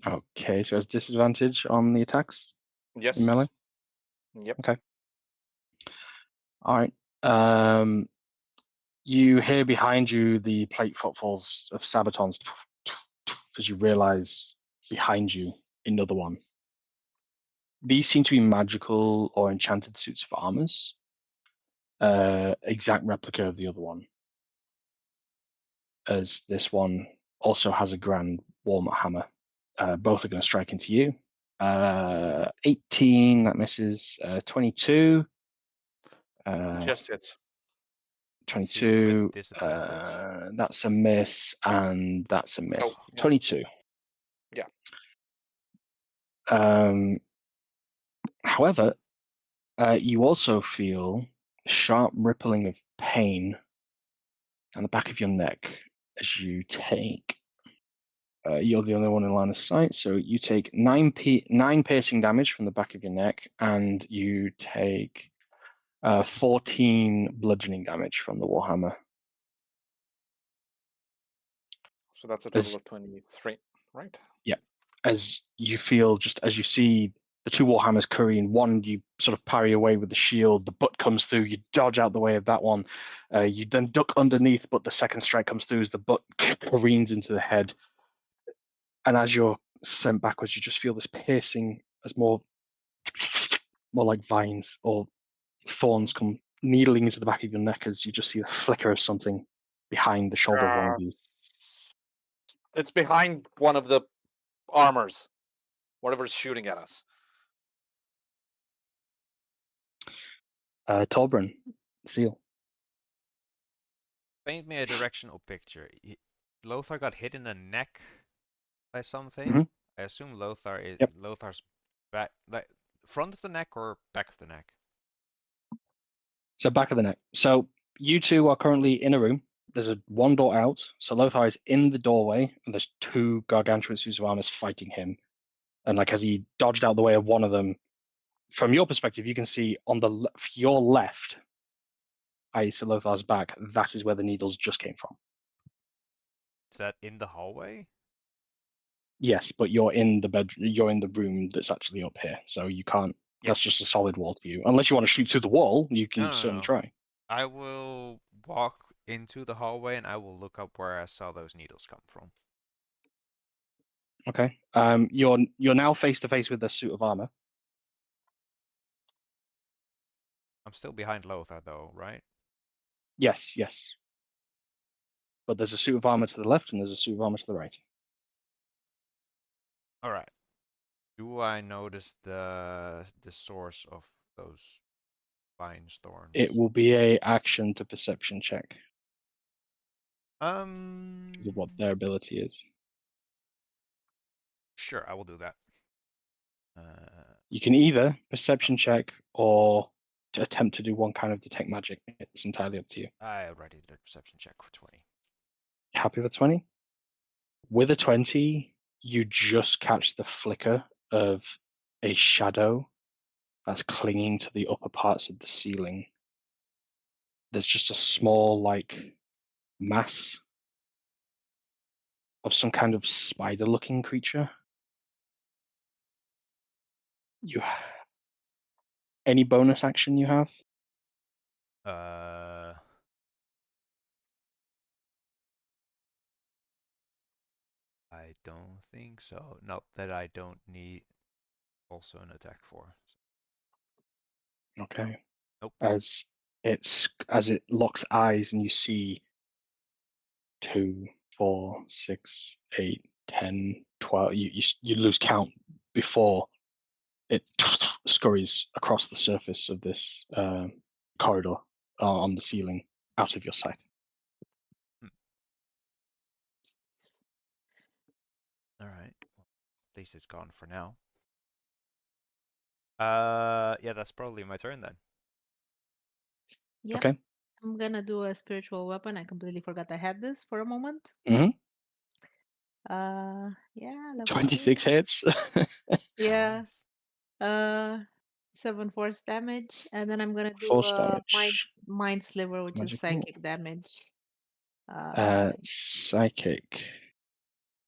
Okay, so has disadvantage on the attacks Yes. in melee? Yep. Okay. All right. You hear behind you the plate footfalls of Sabatons as you realize behind you another one. These seem to be magical or enchanted suits of armors. Exact replica of the other one. As this one also has a grand walnut hammer. Both are going to strike into you. 18, that misses. 22. Just hits. Succeed with 22. disadvantage. That's a miss, and that's a miss. Nope. Yeah. 22. Yeah. However, you also feel a sharp rippling of pain on the back of your neck as you take. You're the only one in line of sight, so you take 9 piercing damage from the back of your neck, and you take 14 bludgeoning damage from the warhammer. So that's a As- total of 23, right? As you feel, just as you see the two warhammers currying, one you sort of parry away with the shield, the butt comes through, you dodge out the way of that one, you then duck underneath, but the second strike comes through as the butt careens into the head, and as you're sent backwards, you just feel this piercing as more like vines or thorns come needling into the back of your neck as you just see the flicker of something behind the shoulder of one of you. It's behind one of the armors. Whatever's shooting at us. Torbran, Seal. Paint me a directional picture. Lothar got hit in the neck by something. Mhm. I assume Lothar is Yep. Lothar's back, like front of the neck or back of the neck. So back of the neck. So you two are currently in a room. There's one door out. So Lothar is in the doorway, and there's two gargantuan suits of armor fighting him. And like as he dodged out the way of one of them, from your perspective, you can see on the your left, i.e. Lothar's back, that is where the needles just came from. Is that in the hallway? Yes, but you're in the bed. You're in the room that's actually up here, so you can't. That's just a Yes. solid wall to you. Unless you want to shoot through the wall, you can No. certainly try. I will walk into the hallway and I will look up where I saw those needles come from. Okay. You're now face to face with the suit of armor. I'm still behind Lothar though, right? Yes. But there's a suit of armor to the left, and there's a suit of armor to the right. All right. Do I notice the source of those vines, thorns? It will be a action to perception check because of what their ability is. Sure, I will do that. You can either perception check or to attempt to do one kind of detect magic. It's entirely up to you. I already did a perception check for 20. Happy with 20? With a 20, you just catch the flicker of a shadow that's clinging to the upper parts of the ceiling. There's just a small, like, mass of some kind of spider-looking creature. Any bonus action you have? I don't think so. Not that I don't need also an attack for. Okay. Nope. As it locks eyes and you see 2, 4, 6, 8, 10, 12. You lose count before it scurries across the surface of this corridor on the ceiling out of your sight. All right. Well, at least it's gone for now. Yeah, that's probably my turn then. Yep. Okay. I'm gonna do a spiritual weapon. I completely forgot I had this for a moment. Mm-hmm. Yeah, level 26 2. hits. Yeah. Nice. 7 force damage, and then I'm gonna do Force mind damage. sliver, which is Magical. psychic damage. Psychic.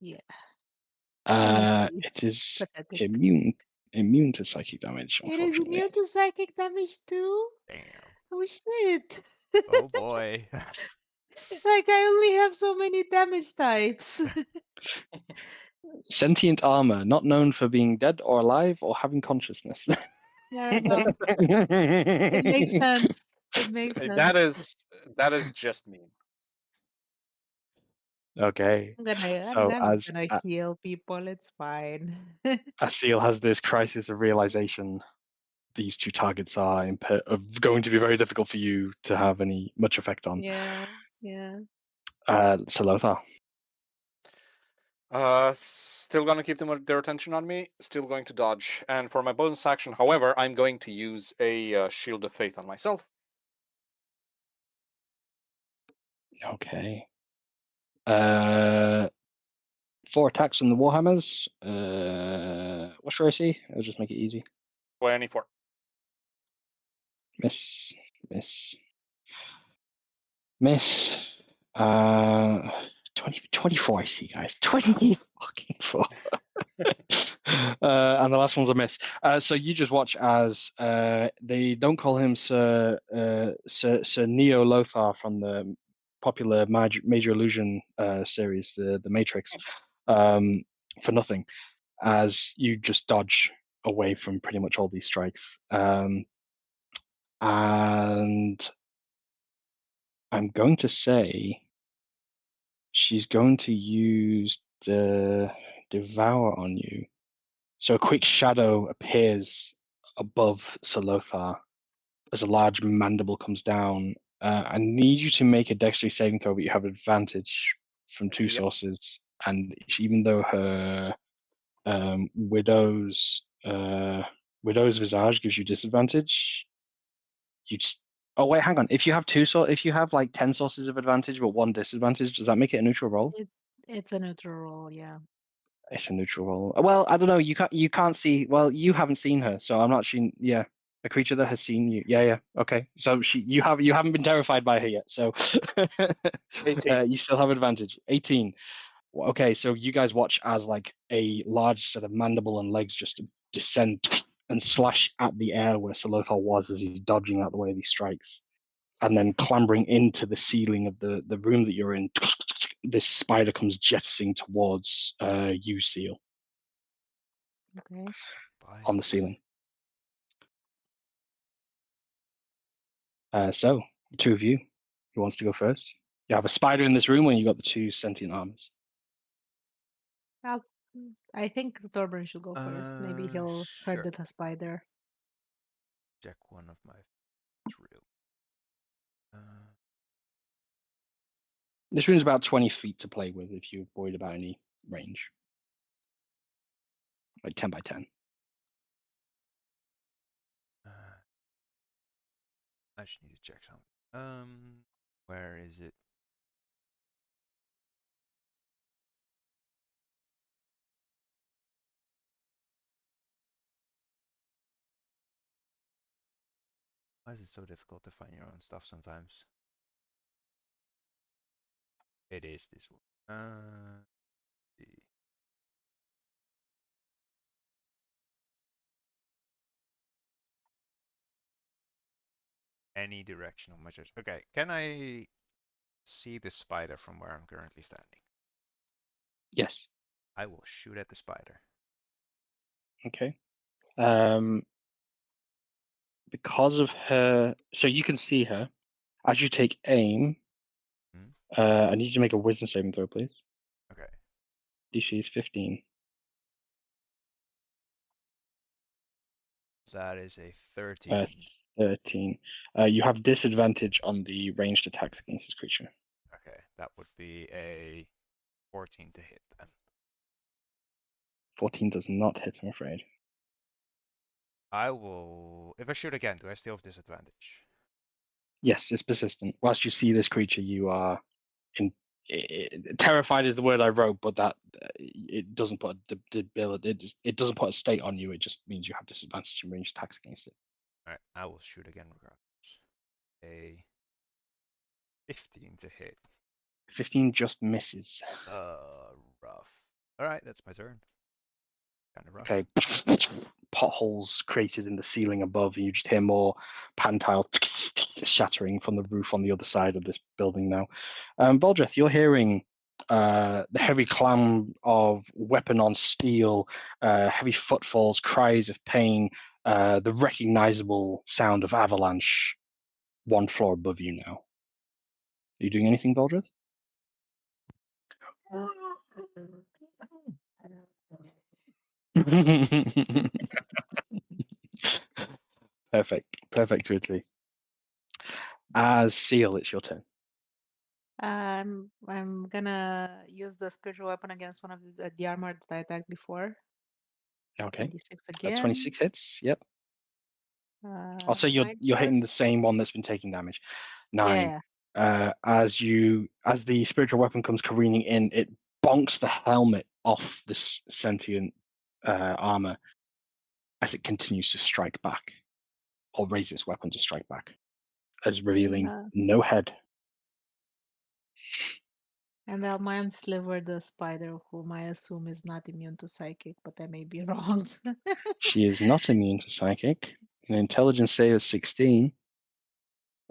Yeah. It is Pathetic. immune to psychic damage, It is unfortunately. immune to psychic damage too? Damn. Oh shit. Oh boy. Like I only have so many damage types. Sentient armor, not known for being dead or alive or having consciousness. Yeah, well, it makes sense. It makes Hey, sense. that is just mean. Okay. So I'm just gonna heal people. It's fine. Asil has this crisis of realization. these two targets are going to be very difficult for you to have much effect on. Yeah, yeah. So Lothar. Still gonna keep their attention on me. Still going to dodge. And for my bonus action, however, I'm going to use a Shield of Faith on myself. Okay. 4 attacks on the Warhammers. What's your AC? I'll just make it easy. 24. Miss. Miss. Miss. 24 AC, guys. 20 fucking 4. And the last one's a miss. So you just watch as they don't call him Sir Neo Lothar from the popular Major Illusion series, the Matrix, for nothing, as you just dodge away from pretty much all these strikes. And I'm going to say she's going to use the Devour on you. So a quick shadow appears above Salothar as a large mandible comes down. I need you to make a dexterity saving throw, but you have advantage from 2 Yep. sources. And even though her widow's visage gives you disadvantage, you just. Oh wait, hang on. If you have if you have like 10 sources of advantage but 1 disadvantage, does that make it a neutral roll? It's a neutral roll, yeah. It's a neutral roll. Well, I don't know. You can't see. Well, you haven't seen her, so I'm not sure. Yeah, a creature that has seen you. Yeah. Okay. So you haven't been terrified by her yet. So 18. you still have advantage. 18. Okay. So you guys watch as like a large set of mandible and legs just descend and slash at the air where Salothar was as he's dodging out the way of these strikes, and then clambering into the ceiling of the room that you're in. This spider comes jettisoning towards you, Seal, Okay. on the ceiling. So, the 2 of you, who wants to go first? You have a spider in this room when you got the 2 sentient armors. I think Thorburn should go first. Maybe he'll hurt Sure. the spider. Check one of my through. This room's about 20 feet to play with if you're worried about any range. Like 10 by 10. I just need to check something. Where is it? Why is it so difficult to find your own stuff sometimes? It is this one. See. Any direction on my church. Okay, can I see the spider from where I'm currently standing? Yes. I will shoot at the spider. Okay. Because of her, so you can see her. As you take aim, I need you to make a wisdom saving throw, please. Okay. DC is 15. That is a 13. 13. You have disadvantage on the ranged attacks against this creature. Okay, that would be a 14 to hit then. 14 does not hit, I'm afraid. I will. If I shoot again, do I still have disadvantage? Yes, it's persistent. Whilst you see this creature, you are terrified is the word I wrote, but that it doesn't put the ability. It doesn't put a state on you. It just means you have disadvantage in ranged attacks against it. All right, I will shoot again regardless. A 15 to hit. 15 just misses. Rough. All right, that's my turn. Kind of rough. Okay. Potholes created in the ceiling above, and you just hear more pantile shattering from the roof on the other side of this building now. Baldreth, you're hearing the heavy clang of weapon on steel, heavy footfalls, cries of pain, the recognizable sound of avalanche 1 floor above you now. Are you doing anything, Baldreth? Perfect, Ridley. As Seal, it's your turn. I'm gonna use the spiritual weapon against one of the armor that I attacked before. Okay. 26 again. 26 hits. Yep. I'll say 9 you're hitting the first. same one that's been taking damage. 9. Yeah. As the spiritual weapon comes careening in, it bonks the helmet off this sentient armor as it continues to strike back, or raise its weapon to strike back, as revealing no head. And I'll mind sliver the spider, whom I assume is not immune to psychic, but I may be wrong. She is not immune to psychic. An intelligence save of 16.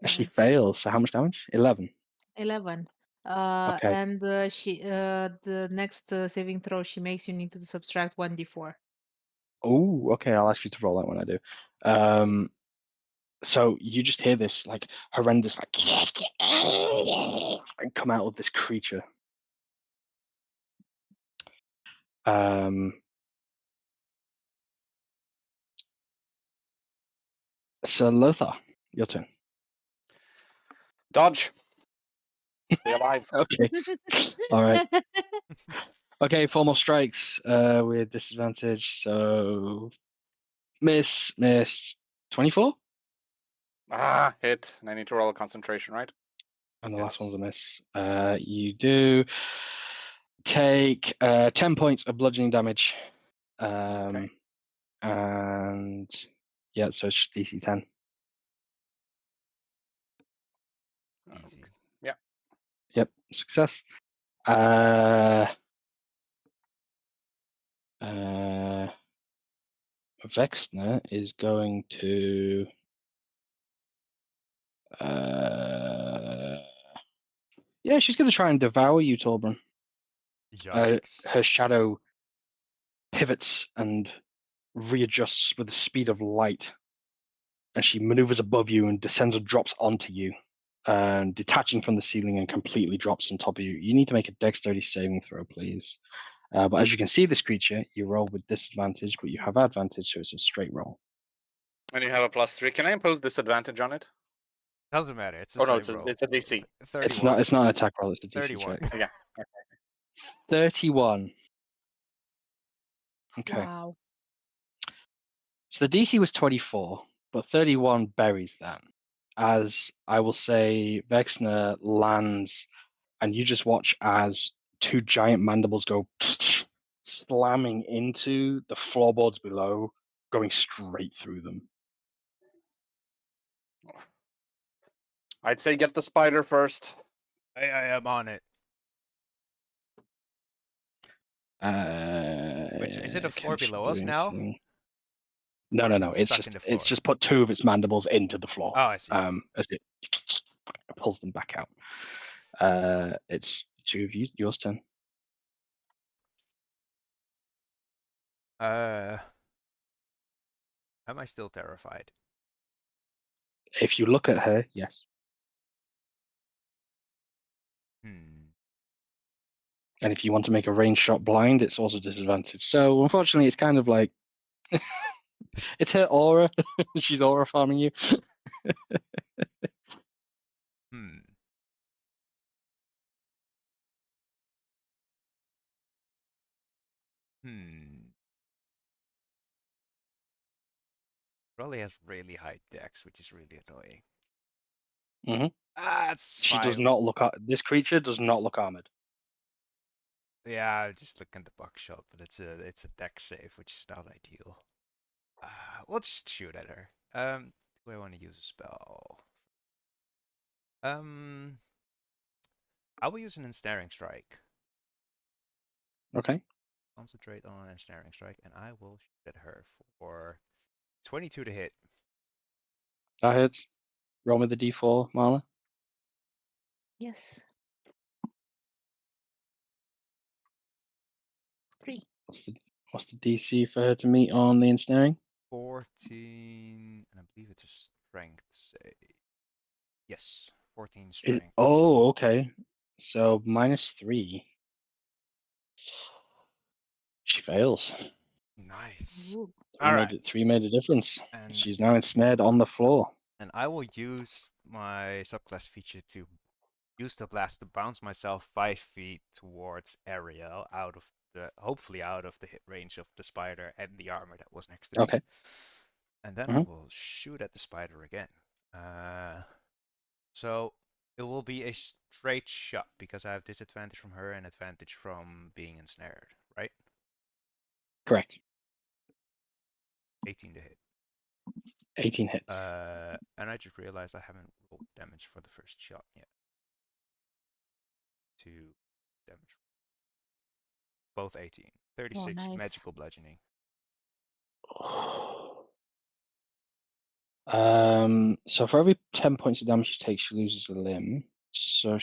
She Yeah. fails. So how much damage? 11. 11. Okay. And she the next saving throw she makes, you need to subtract 1d4. Oh, okay. I'll ask you to roll that when I do. So you just hear this like horrendous like and come out of this creature. So Lothar, your turn. Dodge. Stay alive. Okay. All right. Okay, 4 more strikes with disadvantage. So miss. 24? Ah, hit. And I need to roll a concentration, right? And the last Yes. one's a miss. You do take 10 points of bludgeoning damage. Okay. And yeah, so it's DC 10. Easy. Yeah. Yep, success. Vexner is going to yeah, she's going to try and devour you, Torbrun. Yikes. Her shadow pivots and readjusts with the speed of light, and she maneuvers above you and descends and drops onto you, detaching from the ceiling and completely drops on top of you. You need to make a dexterity saving throw, please. But as you can see, this creature, you roll with disadvantage, but you have advantage, so it's a straight roll. And you have a +3. Can I impose disadvantage on it? Doesn't matter. It's the Oh no, same roll. it's a DC. 31. It's not an attack roll, it's a DC 31. check. Yeah. 31. Okay. Wow. So the DC was 24, but 31 buries that. As I will say, Vexner lands, and you just watch as 2 giant mandibles go slamming into the floorboards below, going straight through them. I'd say get the spider first. I am on it. Which is it a floor can she below do us now? anything? No, Or no, is no. it It's stuck in the it's floor? just put 2 of its mandibles into the floor. Oh, I see. As it pulls them back out. It's 2 of you. Yours turn. Am I still terrified? If you look at her, yes. Hmm. And if you want to make a range shot blind, it's also disadvantage. So unfortunately, it's kind of like it's her aura. She's aura farming you. Hmm. Hmm. Probably has really high dex, which is really annoying. Mhm. That's She fine. does not look. This creature does not look armored. Yeah, just look at the buckshot, but it's a dex save, which is not ideal. We'll just shoot at her. Do I want to use a spell? I will use an ensnaring strike. Okay, Concentrate on an ensnaring strike, and I will shoot at her for 22 to hit. that hits. Roll me the d4, Marla. Yes. 3. What's the DC for her to meet on the ensnaring? 14, and I believe it's a strength save. Yes, 14 Is strength. okay. So -3. She fails. Nice. Ooh. All right. Three made a difference. And She's now ensnared on the floor. and I will use my subclass feature to use the blast to bounce myself 5 feet towards Ariel, hopefully out of the hit range of the spider and the armor that was next to me. Okay. And then I will shoot at the spider again. So it will be a straight shot because I have disadvantage from her and advantage from being ensnared, right? Correct. 18 to hit. 18 hits. And I just realized I haven't rolled damage for the first shot yet. 2 damage. Both 18. 36 nice. magical bludgeoning. So for every 10 points of damage she takes, she loses a limb. So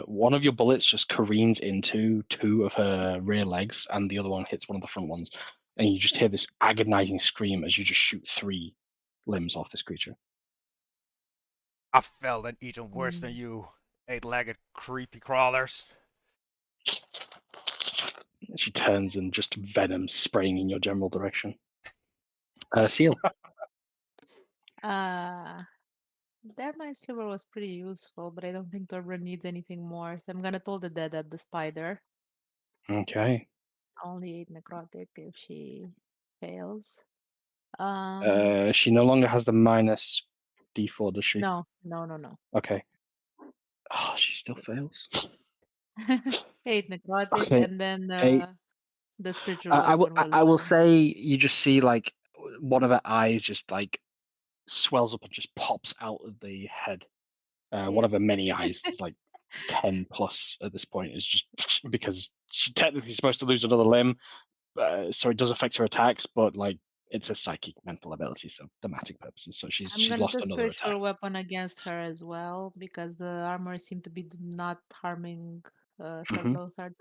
one of your bullets just careens into 2 of her rear legs, and the other one hits one of the front ones. And you just hear this agonizing scream as you just shoot 3 limbs off this creature. I felt an even worse than you, 8-legged creepy crawlers. She turns and just venom spraying in your general direction. Seal. That my sliver was pretty useful, but I don't think Torbjorn needs anything more, so I'm gonna toll the dead at the spider. Okay. Only 8 necrotic if she fails. She no longer has the minus D4, does she? No. Okay. Oh, she still fails. 8 necrotic, Okay. and then 8. the spiritual I will. weapon I will say you just see like one of her eyes just like swells up and just pops out of the head. One of her many eyes, it's like 10 plus at this point, is just because she's technically supposed to lose another limb, so it does affect her attacks, but like it's a psychic mental ability, so thematic purposes. So I'm she's gonna lost do another attack. spiritual weapon against her as well because the armor seemed to be not harming Lothar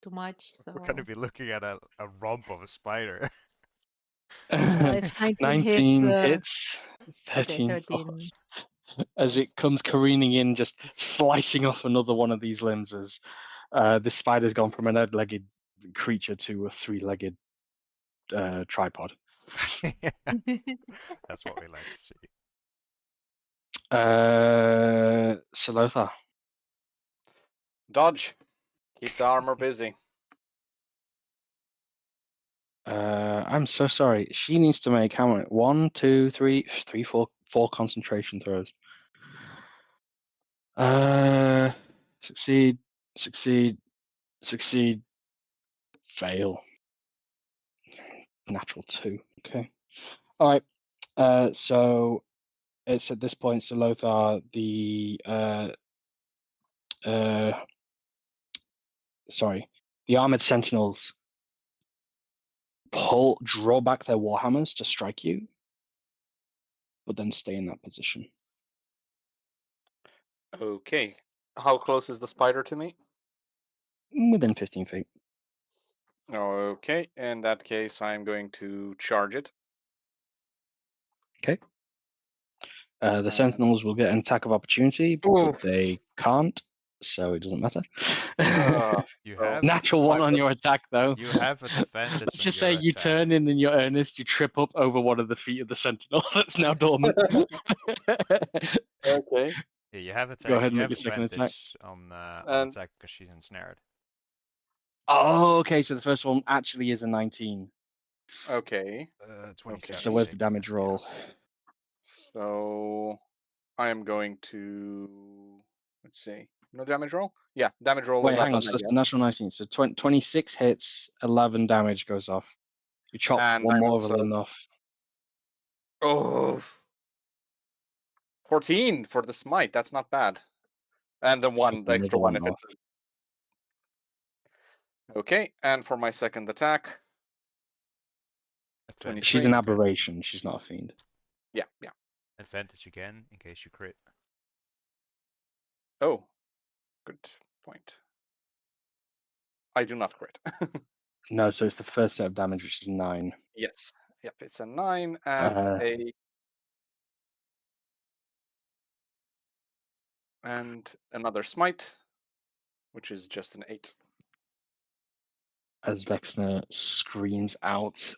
too much. So We're gonna be looking at a rump of a spider. if 19 hits, 19 hits, okay, 13 13. falls. As it comes careening in, just slicing off another one of these limbs as this spider's gone from an 8-legged creature to a 3-legged tripod. That's what we like to see. Salotha. Dodge. Keep the armor busy. I'm so sorry. She needs to make how many? 1, 2, 3, 4 concentration throws. Succeed, succeed, succeed, fail. Natural 2. Okay. All right. So it's at this point, so Lothar, the armored sentinels draw back their warhammers to strike you, but then stay in that position. Okay. How close is the spider to me? Within 15 feet. Okay. In that case, I'm going to charge it. Okay. The sentinels will get an attack of opportunity, but they can't, so it doesn't matter. You have Natural 1 on your attack, though. You have advantage Let's when just say you're you attacked. turn in you're earnest, you trip up over one of the feet of the sentinel that's now dormant. Okay. Yeah, you have attack. Go ahead and You make have your second attack. advantage on attack because she's ensnared. Oh, okay. So the first one actually is a 19. Okay. 27. So where's the damage roll? So I am going to let's see. No damage roll? Yeah, damage roll Wait, 11. hang on. So that's the natural 19. So 26 hits, 11 damage goes off. You chop And one I more of a also limb off. 14 for the smite. That's not bad. And the extra one if it's okay. And for my second attack, 23. She's an aberration. She's not a fiend. Yeah. Advantage again in case you crit. Oh, good point. I do not crit. No, so it's the first set of damage, which is 9. Yes. Yep, it's a 9 and and another smite, which is just an 8. as Vexner screams out.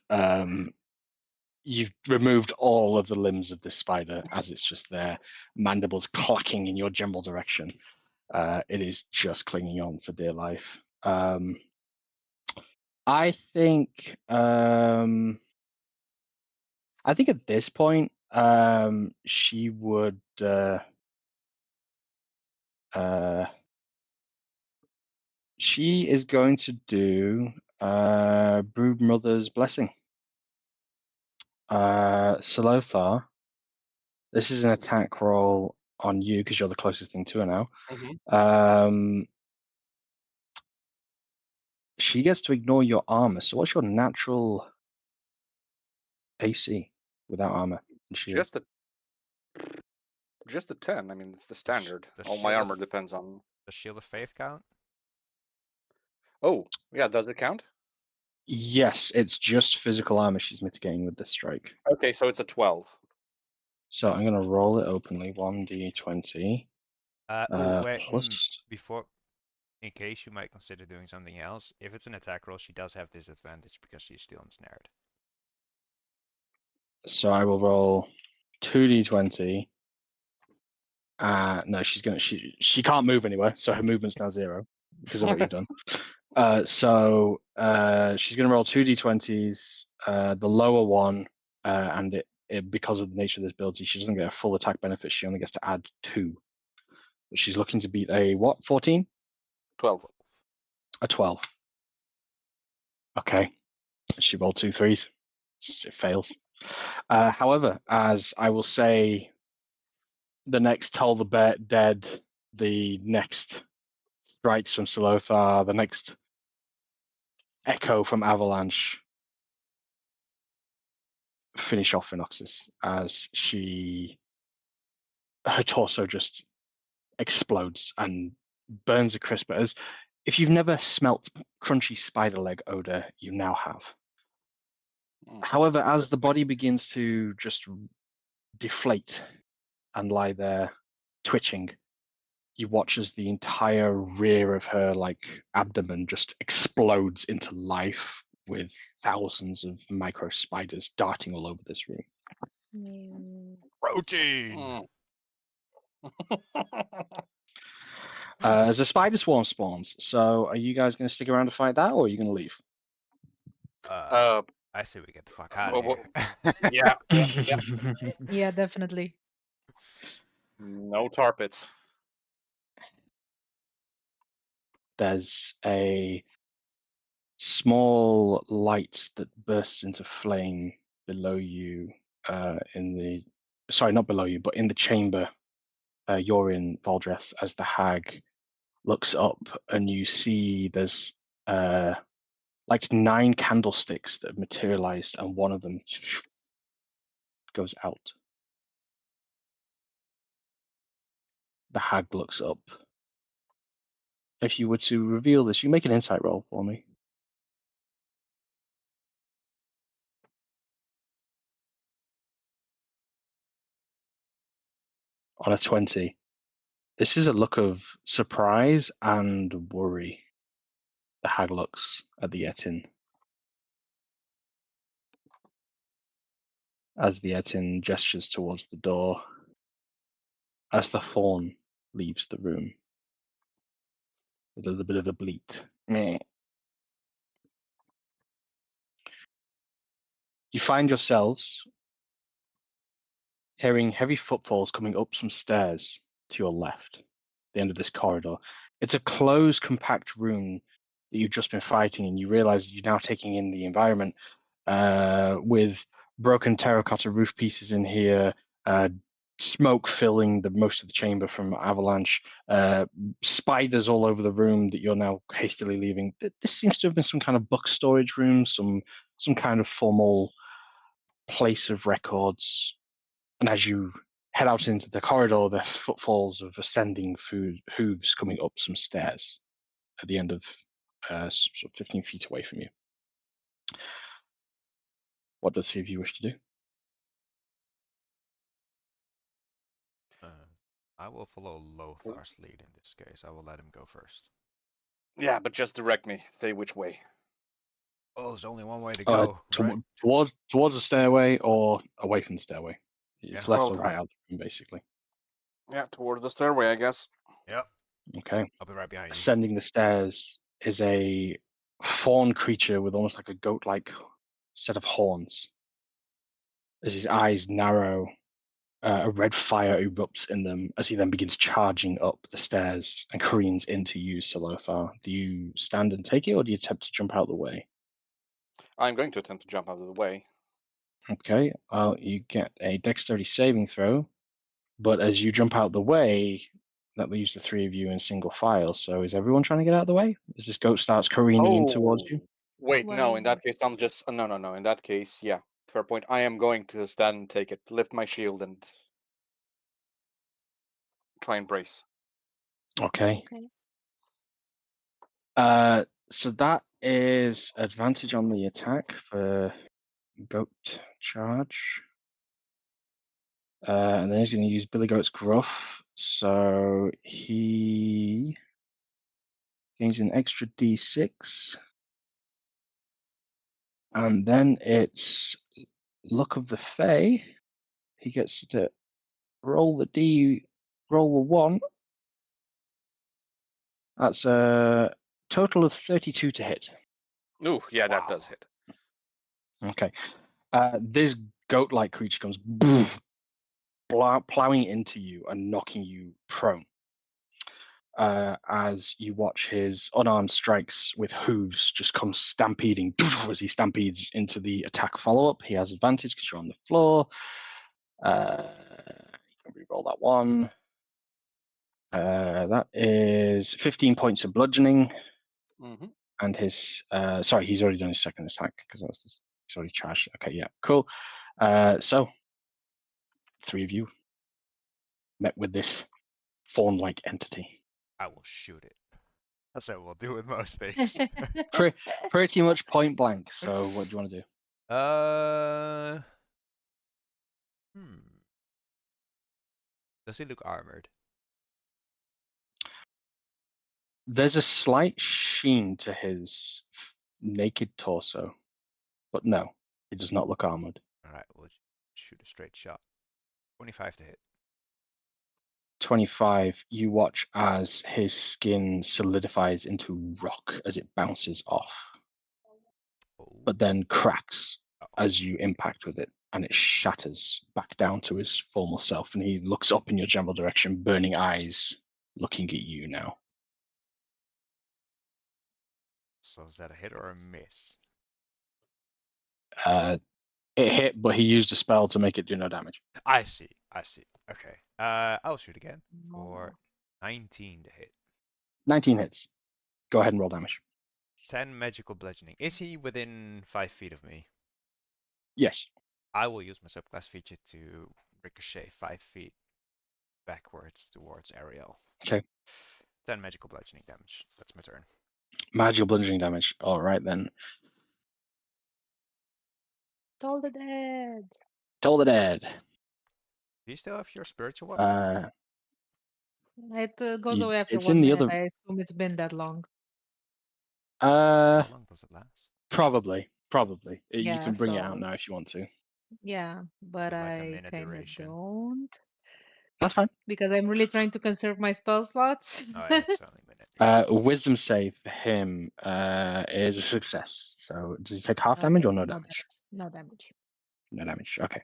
You've removed all of the limbs of this spider as it's just there, mandibles clacking in your general direction. It is just clinging on for dear life. I think at this point, she would she is going to do Brood Mother's Blessing. Salothar, this is an attack roll on you because you're the closest thing to her now. She gets to ignore your armor. So what's your natural AC without armor and shield? Just the 10. I mean, it's the standard. the All my shield armor of- depends on. The Shield of Faith count? Oh, yeah. Does it count? Yes, it's just physical armor she's mitigating with this strike. Okay, so it's a 12. So I'm going to roll it openly. 1d20 Wait, plus. before, in case you might consider doing something else, if it's an attack roll, she does have disadvantage because she's still ensnared. So I will roll 2d20. No, she can't move anywhere, so her movement's now 0 because of what you've done. So she's going to roll 2d20s. The lower one, and it because of the nature of this ability, she doesn't get a full attack benefit. She only gets to add 2. But she's looking to beat a what? 14? 12. A 12. Okay. She rolled 2 3s. It fails. However, as I will say, the next Toll the Bear Dead, the next Strikes from Salothar, the next Echo from Avalanche finish off Phenoxys as her torso just explodes and burns a crisp. As if you've never smelt crunchy spider leg odor, you now have. However, as the body begins to just deflate and lie there twitching, you watch as the entire rear of her abdomen just explodes into life with thousands of micro spiders darting all over this room. Protein! As a spider swarm spawns, so are you guys going to stick around to fight that, or are you going to leave? I say we get the fuck out well, of here. yeah. Yeah, definitely. No tar pits. There's a small light that bursts into flame below you not below you, but in the chamber you're in, Valdreth, as the hag looks up and you see there's 9 candlesticks that have materialized and one of them goes out. The hag looks up. If you were to reveal this, you make an insight roll for me. On a 20. This is a look of surprise and worry. The hag looks at the Etin. As the Etin gestures towards the door, as the fawn leaves the room, with a little bit of a bleat. Meh. You find yourselves hearing heavy footfalls coming up some stairs to your left, the end of this corridor. It's a closed, compact room that you've just been fighting, and you realize you're now taking in the environment with broken terracotta roof pieces in here, smoke filling most of the chamber from avalanche, spiders all over the room that you're now hastily leaving. This seems to have been some kind of book storage room, some kind of formal place of records. And as you head out into the corridor, the footfalls of ascending hooves coming up some stairs at the end of sort of 15 feet away from you. What does three of you wish to do? I will follow Lothar's lead in this case. I will let him go first. Yeah, but just direct me. Say which way. Oh, there's only one way to go, right? Towards the stairway or away from the stairway. It's Yeah. left Well, or right out of the room, basically. yeah, towards the stairway, I guess. Yep. Okay. I'll be right behind you. Ascending the stairs is a fawn creature with almost like a goat-like set of horns. As his eyes narrow, a red fire erupts in them as he then begins charging up the stairs and careens into you, Salothar. Do you stand and take it, or do you attempt to jump out of the way? I'm going to attempt to jump out of the way. Okay, you get a dexterity saving throw, but as you jump out the way, that leaves the three of you in single file. So is everyone trying to get out of the way? As this goat starts careening in towards you? Wait, no. In Well, that case, I'm just no. In that case, yeah, fair point. I am going to stand and take it, lift my shield, and try and brace. Okay. okay. So that is advantage on the attack for goat charge. And then he's going to use Billy Goat's Gruff. So he gains an extra d6. And then it's Luck of the Fae. He gets to roll the 1. That's a total of 32 to hit. Ooh, yeah, that Wow. does hit. Okay. This goat-like creature comes plowing into you and knocking you prone. As you watch his unarmed strikes with hooves just come stampeding as he stampedes into the attack follow-up. He has advantage because you're on the floor. You can re-roll that one. That is 15 points of bludgeoning. Mm-hmm. And his sorry, he's already done his second attack because he's already charged. Okay, yeah, cool. So three of you met with this fawn-like entity. I will shoot it. That's what we'll do with most things. Pretty much point blank. So what do you want to do? Does he look armored? There's a slight sheen to his naked torso, but no, he does not look armored. All right, we'll shoot a straight shot. 25 to hit. 25, you watch as his skin solidifies into rock as it bounces off, Oh. but then cracks Oh. as you impact with it, and it shatters back down to his former self, and he looks up in your general direction, burning eyes, looking at you now. So is that a hit or a miss? It hit, but he used a spell to make it do no damage. I see. Okay. I'll shoot again for 19 to hit. 19 hits. Go ahead and roll damage. 10 magical bludgeoning. Is he within 5 feet of me? Yes. I will use my subclass feature to ricochet 5 feet backwards towards Ariel. Okay. 10 magical bludgeoning damage. That's my turn. Magical bludgeoning damage. All right, then. Toll the dead. Toll the dead. Do you still have your spiritual weapon? It goes away after It's 1 in the minute. other. I assume it's been that long. How long does it last? Probably. You Yeah, can bring it so out now if you want to. yeah, but it like a I minute kind of duration? don't That's fine. because I'm really trying to conserve my spell slots. Oh, yeah, it's only a minute. Wisdom save for him is a success. So does he take half damage Okay, or so no no damage? No damage. No damage. Okay.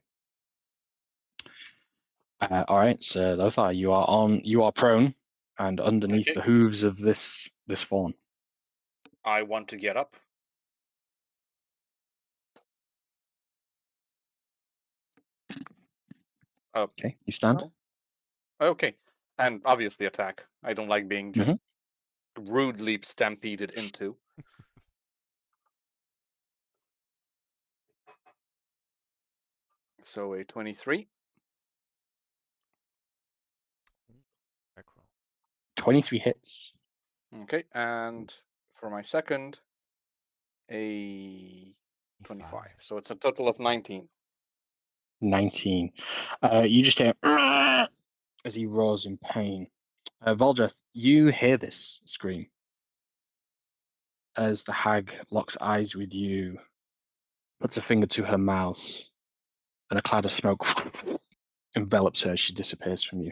All right. So Lothar, you are prone and underneath Okay. the hooves of this fawn. I want to get up. Okay. You stand. No? Okay. And obviously attack. I don't like being just rudely stampeded into. So a 23. Back roll. 23 hits. Okay. And for my second, a 25. 25. So it's a total of 19. 19. You just hear as he roars in pain. Voldreth, you hear this scream. as the hag locks eyes with you, puts a finger to her mouth, and a cloud of smoke envelops her as she disappears from you.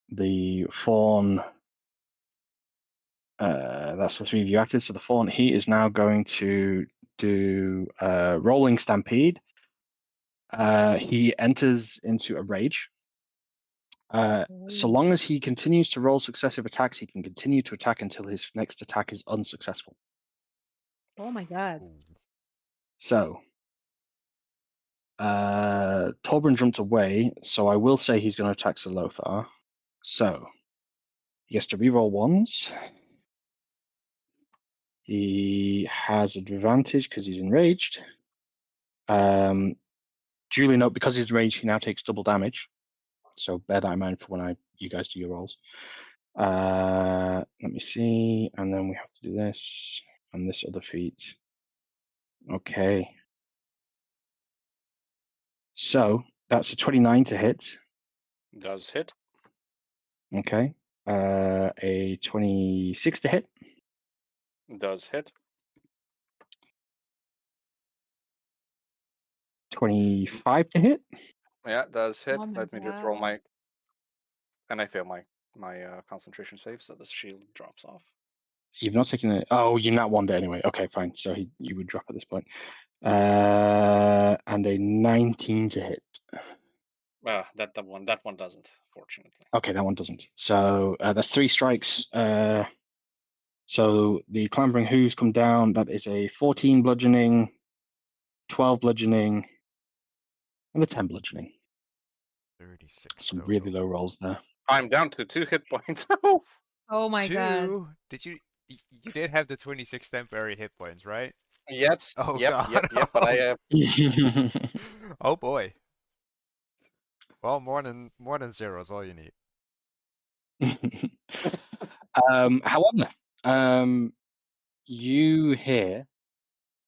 The fawn, that's the 3 of you acted. So the fawn, he is now going to do rolling stampede. He enters into a rage. So long as he continues to roll successive attacks, he can continue to attack until his next attack is unsuccessful. Oh my god. Ooh. So, Torbjorn jumped away, so I will say he's going to attack Sir Lothar. So, he gets to reroll ones. He has advantage because he's enraged. Duly note, because he's enraged, he now takes double damage. So bear that in mind for when you guys do your rolls. Let me see, and then we have to do this and this other feat. Okay. So that's a 29 to hit. Does hit. Okay. A 26 to hit. Does hit. 25 to hit. Yeah, does hit. Oh my Let me just roll god. my. And I fail my concentration save, so the shield drops off. You've not taken it. Oh, you're not one day anyway. Okay, fine. So you would drop at this point. And a 19 to hit. That one doesn't, fortunately. Okay, that one doesn't. So that's 3 strikes. So the clambering who's come down. That is a 14 bludgeoning, 12 bludgeoning, and a 10 bludgeoning. 36 Some total. really low rolls there. I'm down to 2 hit points. Oh my god. 2? Did you? You did have the 26 temporary hit points, right? Yes. Oh Yep. god. Yep. But I Oh boy. Well, more than 0 is all you need. However, you hear,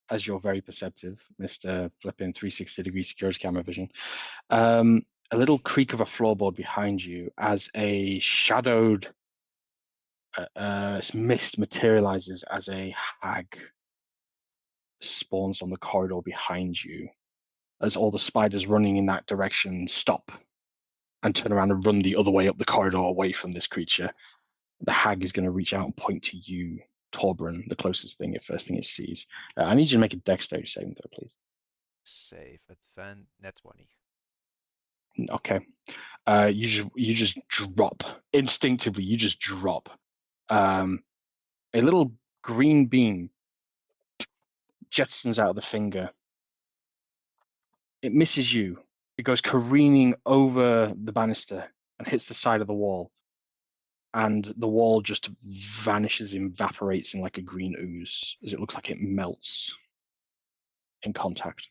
as you're very perceptive, Mr. Flipping 360-degree security camera vision, a little creak of a floorboard behind you as a shadowed mist materializes as a hag spawns on the corridor behind you. As all the spiders running in that direction stop and turn around and run the other way up the corridor away from this creature. The hag is going to reach out and point to you, Torbjorn, the closest thing, the first thing it sees. I need you to make a dexterity saving throw, please. Save advance net 20. Okay. You just drop instinctively. You just drop. A little green beam jettisons out of the finger. It misses you. It goes careening over the banister and hits the side of the wall. And the wall just vanishes, evaporates in like a green ooze as it looks like it melts in contact.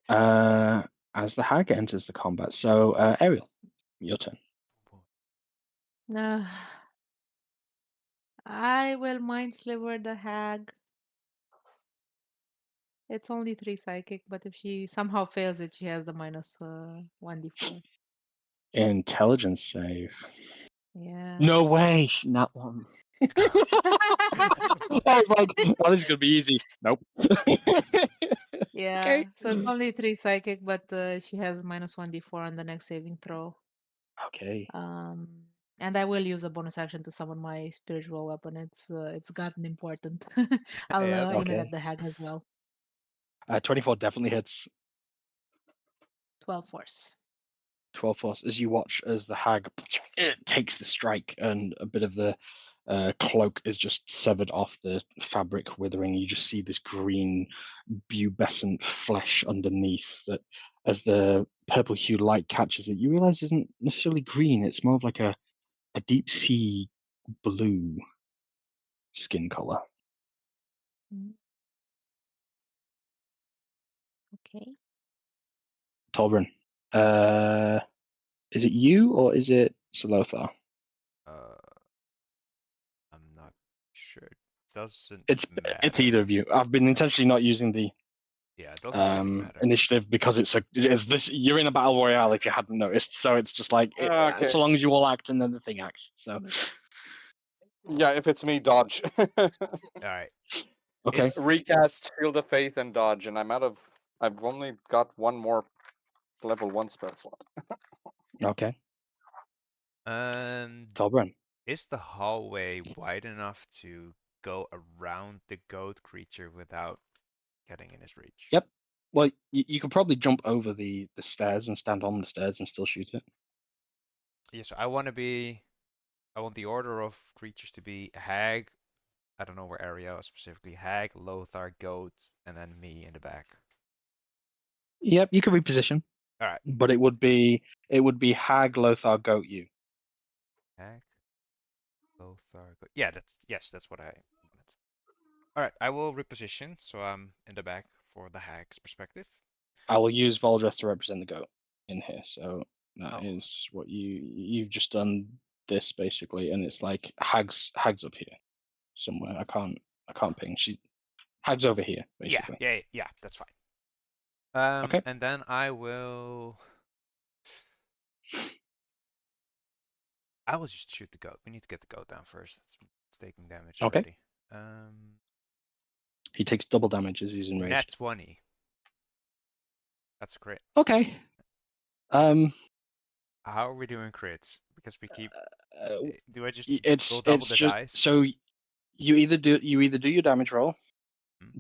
As the hag enters the combat. So, Ariel, your turn. I will mind sliver the hag. It's only 3 psychic, but if she somehow fails it, she has the minus 1d4. Intelligence save. Yeah. No way, not one. I was like, oh, this is gonna be easy. Nope. Yeah. Okay. So it's only 3 psychic, but she has minus 1d4 on the next saving throw. Okay. And I will use a bonus action to summon my spiritual weapon. It's gotten important. I'll Yeah, aim it Okay. at the hag as well. 24 definitely hits. 12 force. 12 force as you watch as the hag takes the strike and a bit of the cloak is just severed off the fabric, withering. You just see this green pubescent flesh underneath that as the purple hue light catches it, you realize isn't necessarily green. It's more of like a deep sea blue skin color. Okay. Torbjorn, is it you or is it Salothar? I'm not sure. Doesn't It's matter. either of you. I've been intentionally not using the Yeah, it doesn't really matter. initiative because it's this. You're in a battle royale if you hadn't noticed, so it's just like Okay. so long as you all act and then the thing acts. So Yeah, if it's me, dodge. All right. okay, Recast, Shield of Faith, and dodge, and I've only got one more level 1 spell slot. okay, Um, Torbjorn. is the hallway wide enough to go around the goat creature without getting in his reach? Yep. Well, you could probably jump over the stairs and stand on the stairs and still shoot it. Yeah, so I want the order of creatures to be hag. I don't know where area specifically. Hag, Lothar, goat, and then me in the back. Yep, you could reposition, All right. but it would be Hag, Lothar, Goat, you. Hag, Lothar, goat. Yeah, that's what I wanted. All right, I will reposition, so I'm in the back for the hag's perspective. I will use Voldreth to represent the goat in here. So that is Oh. what you've just done this basically, and it's like Hag's up here somewhere. I can't ping. Hag's over here basically. Yeah, that's fine. Okay. And then I will just shoot the goat. We need to get the goat down first. It's taking damage Okay. already. He takes double damage as he's enraged. Nat 20. That's a crit. Okay. How are we doing crits? Because we keep. Do I just it's roll double it's the just dice? so you either do your damage roll,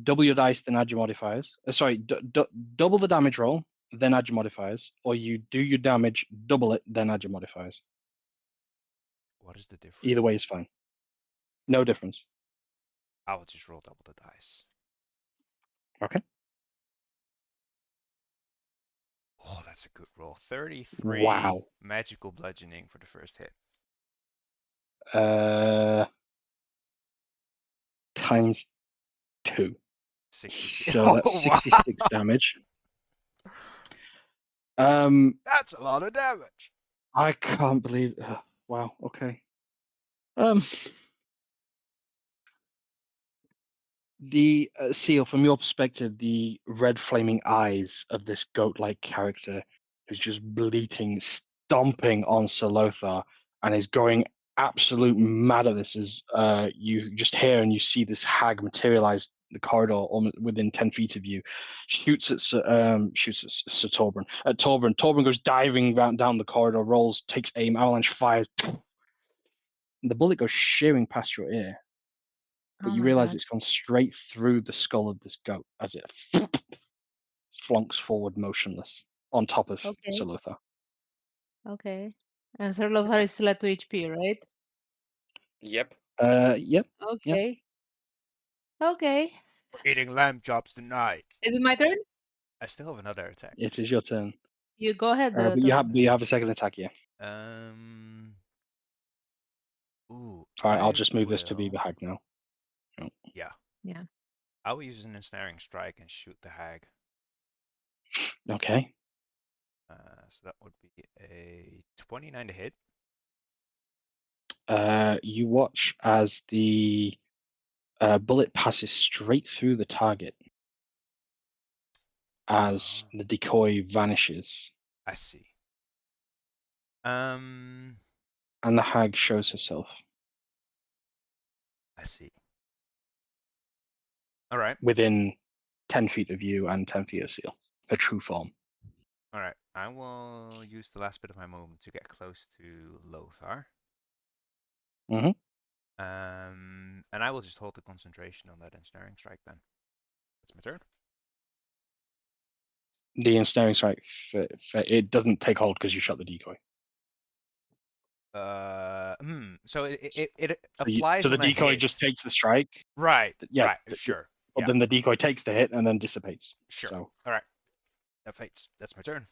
double your dice, then add your modifiers. Sorry, double the damage roll, then add your modifiers, or you do your damage, double it, then add your modifiers. What is the difference? Either way is fine. No difference. I will just roll double the dice. Okay. Oh, that's a good roll. 33 Wow. magical bludgeoning for the first hit. Times 2. 66. So that's 66 damage. That's a lot of damage. I can't believe. Wow. Okay. The Seal, from your perspective, the red flaming eyes of this goat-like character is just bleating, stomping on Sir Lothar, and is going absolute mad at this as you just hear and you see this hag materialize the corridor almost within 10 feet of you, shoots at Sir Torbjorn. Torbjorn goes diving down the corridor, rolls, takes aim, avalanche fires. And the bullet goes shearing past your ear. But Oh you my realize God. it's gone straight through the skull of this goat as it flunks forward motionless on top of Okay. Sir Lothar. Okay. And Sir Lothar is still at 2 HP, right? Yep. Yep. Okay. Okay. We're eating lamb chops tonight. Is it my turn? I still have another attack. It is your turn. You go ahead. But you have a second attack, yeah. Ooh. All right, I'll I just move this to be will- the hag now. Yeah. Yeah. I will use an ensnaring strike and shoot the hag. Okay. So that would be a 29 to hit. You watch as the bullet passes straight through the target as the decoy vanishes. I see. And the hag shows herself. I see. All right. Within 10 feet of you and 10 feet of Seal. Her true form. All right. I will use the last bit of my movement to get close to Lothar. Mm-hmm. And I will just hold the concentration on that ensnaring strike then. That's my turn. The ensnaring strike, it doesn't take hold because you shot the decoy. So it So applies so the on a decoy hit. just takes the strike. Right. Yeah. Right. Sure. But Yeah. then the decoy takes the hit and then dissipates. Sure. So All right. That fates. That's my turn.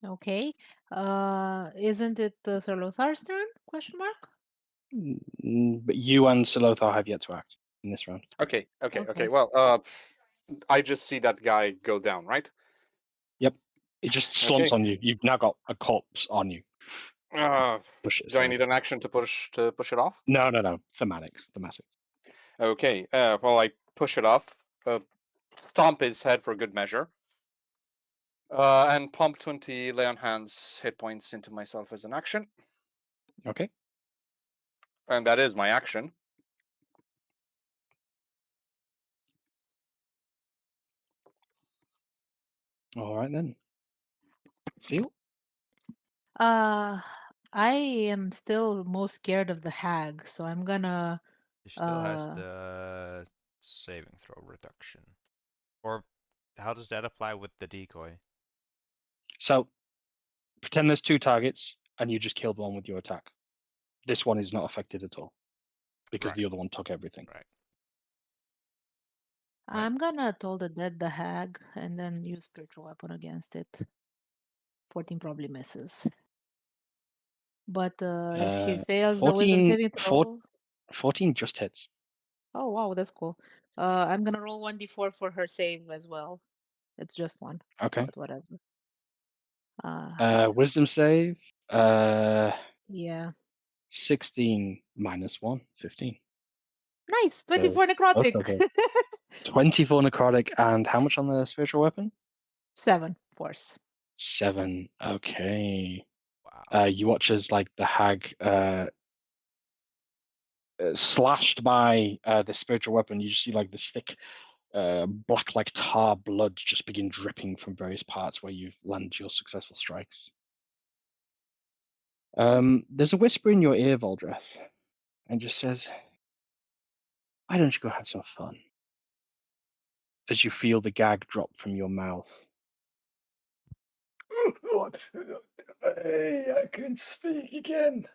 Okay. Isn't it Sir Lothar's turn? Question mark. but you and Sir Lothar have yet to act in this round. Okay. Okay. Well, I just see that guy go down, right? Yep. It just slumps Okay. on you. You've now got a corpse on you. Push it Do I aside. need an action to push it off? No. Thematics. Okay. Well, I push it off, stomp his head for good measure. And pump 20 lay on hands hit points into myself as an action. Okay. And that is my action. All right then. Seal. I am still most scared of the hag, so I'm gonna. He still has Uh, the saving throw reduction. Or how does that apply with the decoy? So pretend there's 2 targets and you just killed one with your attack. This one is not affected at all because the Right. other one took everything. Right. I'm gonna Toll the Dead the hag and then use spiritual weapon against it. 14 probably misses. But if she fails the wisdom 14, saving throw, 14 just hits. oh wow, that's cool. I'm gonna roll 1d4 for her save as well. It's just one, Okay. but whatever. Wisdom save. Yeah. 16 minus 1, 15. Nice, So 24 both necrotic. okay. 24 necrotic and how much on the spiritual weapon? 7 force. 7. Okay. Wow. You watch as like the hag slashed by the spiritual weapon. You just see like this thick black like tar blood just begin dripping from various parts where you've landed your successful strikes. There's a whisper in your ear, Voldreth, and just says, "Why don't you go have some fun?" As you feel the gag drop from your mouth. Hey, I can speak again.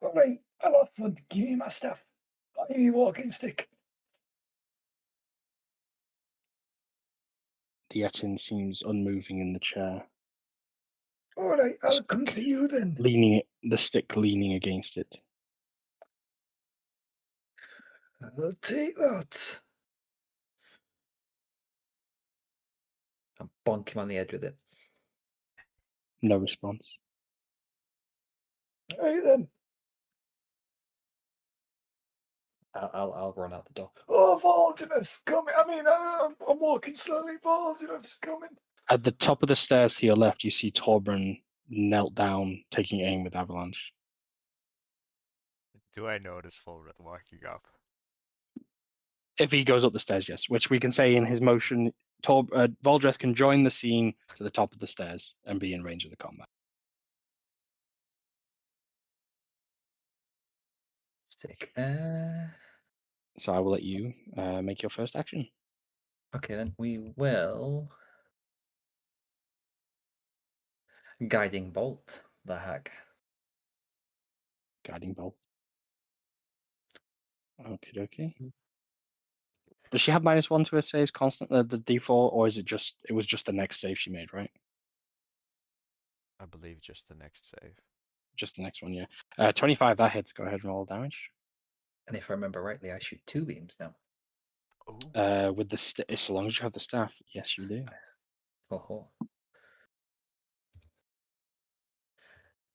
All right, I'll have fun. Give me my stuff. I'll give you a walking stick. The Etin seems unmoving in the chair, All right, the I'll come stick to you then. the stick leaning against it. I'll take that. I'll bonk him on the head with it. No response. All right then. I'll run out the door. Oh, Voldemort's coming. I mean, I'm walking slowly. Voldemort's coming. At the top of the stairs to your left, you see Torbran knelt down, taking aim with Avalanche. Do I notice Fulred walking up? If he goes up the stairs, yes. Which we can say in his motion, Voldreth can join the scene to the top of the stairs and be in range of the combat. Sick. So I will let you make your first action. Okay, then we will guiding bolt the hag. Guiding bolt. Okay. Does she have -1 to her saves constant, the D4, or is it just the next save she made, right? I believe just the next save. Just the next one, yeah. 25, that hits. Go ahead and roll damage. And if I remember rightly, I shoot 2 beams now. Oh. With the as long as you have the staff, yes, you do. Oh.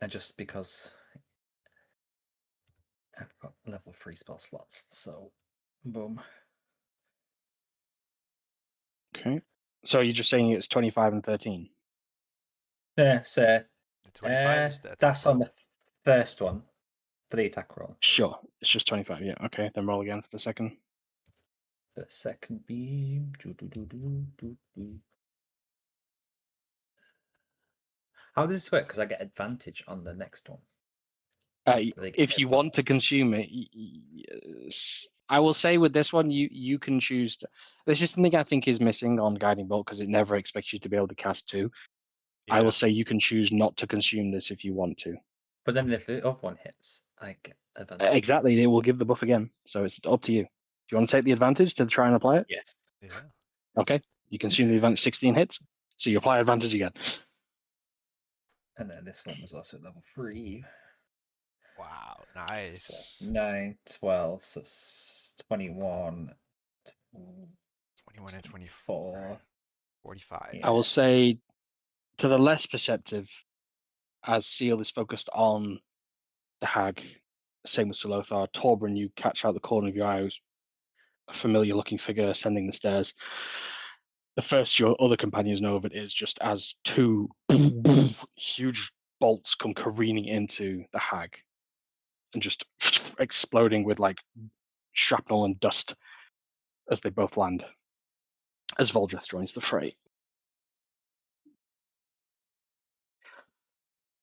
And just because I've got level 3 spell slots, so boom. Okay. So you're just saying it's 25 and 13? Yeah, so The 25 is the attack that's on roll. the first one for the attack roll. Sure. It's just 25, yeah. Okay, then roll again for the second. The second beam. How does this work? Because I get advantage on the next one. If you want to consume it, yes. I will say with this one, you can choose. This is something I think is missing on Guiding Bolt because it never expects you to be able to cast 2. Yeah. I will say you can choose not to consume this if you want to. But then if the other one hits, I get advantage. Exactly, it will give the buff again. So it's up to you. Do you want to take the advantage to try and apply it? Yes. Yeah. Okay. You consume the advantage 16 hits, so you apply advantage again. And then this one was also level 3. Wow. So Nice. 9, 12, so it's 21. 21 and 24. 45. Yeah. I will say to the less perceptive, as Seal is focused on the hag, same with Solothar, Torbran, you catch out the corner of your eyes familiar-looking figure ascending the stairs. The first your other companions know of it is just as two huge bolts come careening into the hag and just exploding with like shrapnel and dust as they both land. As Voldreth joins the fray.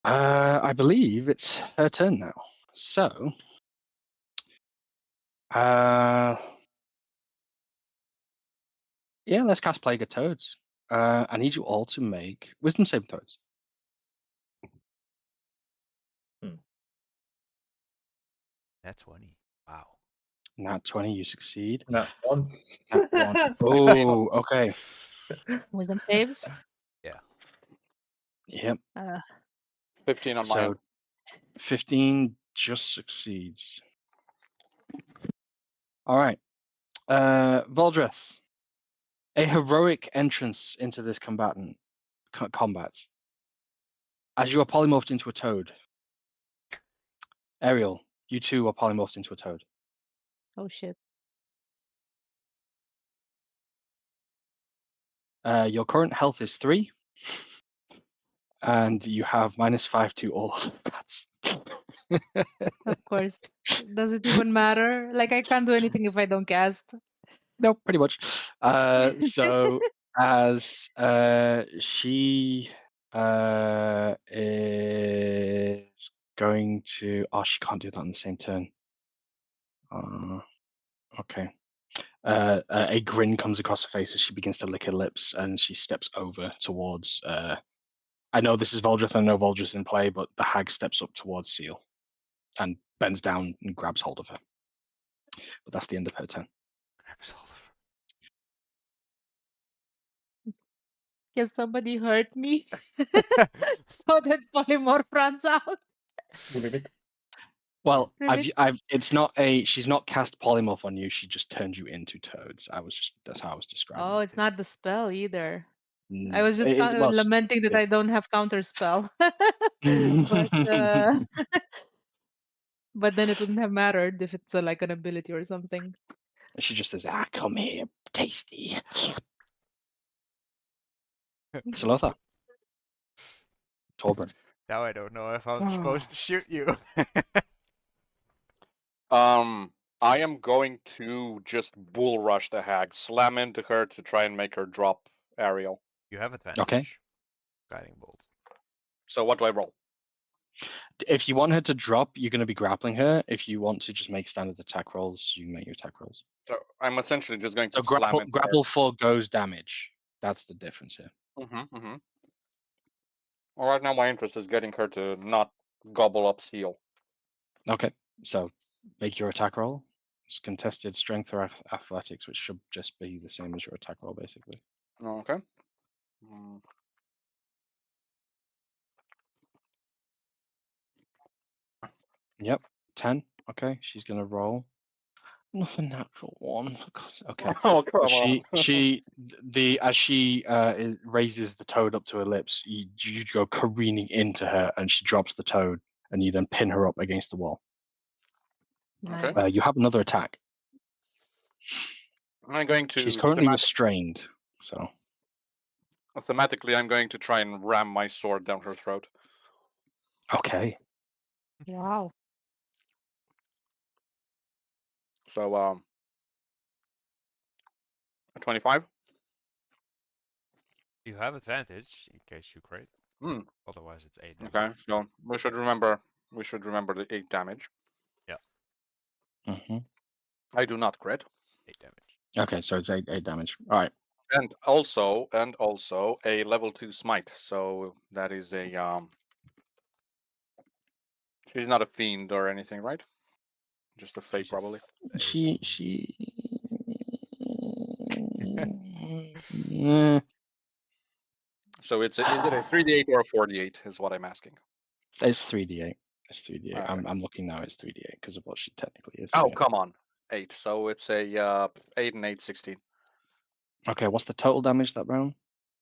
I believe it's her turn now. So, yeah, let's cast Plague of Toads. I need you all to make Wisdom saving throws. That's 20. Wow. Nat 20, you succeed. No, one. Nat 1. Oh, okay. Wisdom saves. Yeah. Yep. 15 on my So end. 15 just succeeds. All right. Voldreth, a heroic entrance into this combat. As you are polymorphed into a toad. Ariel, you too are polymorphed into a toad. Oh shit. Your current health is 3. And you have -5 to all stats. Of course. Does it even matter? Like I can't do anything if I don't cast. No, pretty much. So as she is going to, oh, she can't do that on the same turn. Okay. A grin comes across her face as she begins to lick her lips, and she steps over towards. I know this is Voldreth. I know Voldreth's in play, but the hag steps up towards Seal, and bends down and grabs hold of her. But that's the end of her turn. Grabs hold of Can somebody hurt me? her. So that polymorph runs out. Ribbit. Well, Ribbit. it's not a. She's not cast polymorph on you. She just turned you into toads. That's how I was describing. Oh, it, it's not the spell either. I basically. was just Well, lamenting that yeah. I don't have counter spell. But but then it wouldn't have mattered if it's like an ability or something. She just says, "Ah, come here, tasty." Salotha, Torbrun. Now I don't know if I'm supposed to shoot you. I am going to just bull rush the hag, slam into her to try and make her drop Ariel. You have advantage. Guiding bolt. So what do I roll? If you want her to drop, you're going to be grappling her. If you want to just make standard attack rolls, you can make your attack rolls. So I'm essentially just going So to slam into grapple foregoes damage. That's the difference here. her. Well, right now my interest is getting her to not gobble up Seal. Okay, so make your attack roll. It's contested strength or athletics, which should just be the same as your attack roll, basically. Okay. Yep, 10. Okay, she's gonna roll. Not a natural one. Okay. Oh, come on. As she raises the toad up to her lips, you go careening into her, and she drops the toad, and you then pin her up against the wall. Okay. Nice. You have another attack. I'm going to She's currently restrained, so thematically I'm going to try and ram my sword down her throat. okay. Wow. So a 25. You have advantage in case you crit. Hmm. Otherwise, it's 8 damage. Okay, so we should remember the 8 damage. Mm-hmm. I do not crit. 8 damage. Okay, so it's 8 damage. All right. And also a level 2 smite. So that is a she's not a fiend or anything, right? Just a fey, She's a probably. She So is it a 3d8 or a 4d8 is what I'm asking. It's 3d8. It's 3d8. Okay. I'm looking now. It's 3d8 because of what she technically is. Oh, yeah. come on. 8. So it's a 8 and 8, 16. Okay, what's the total damage that round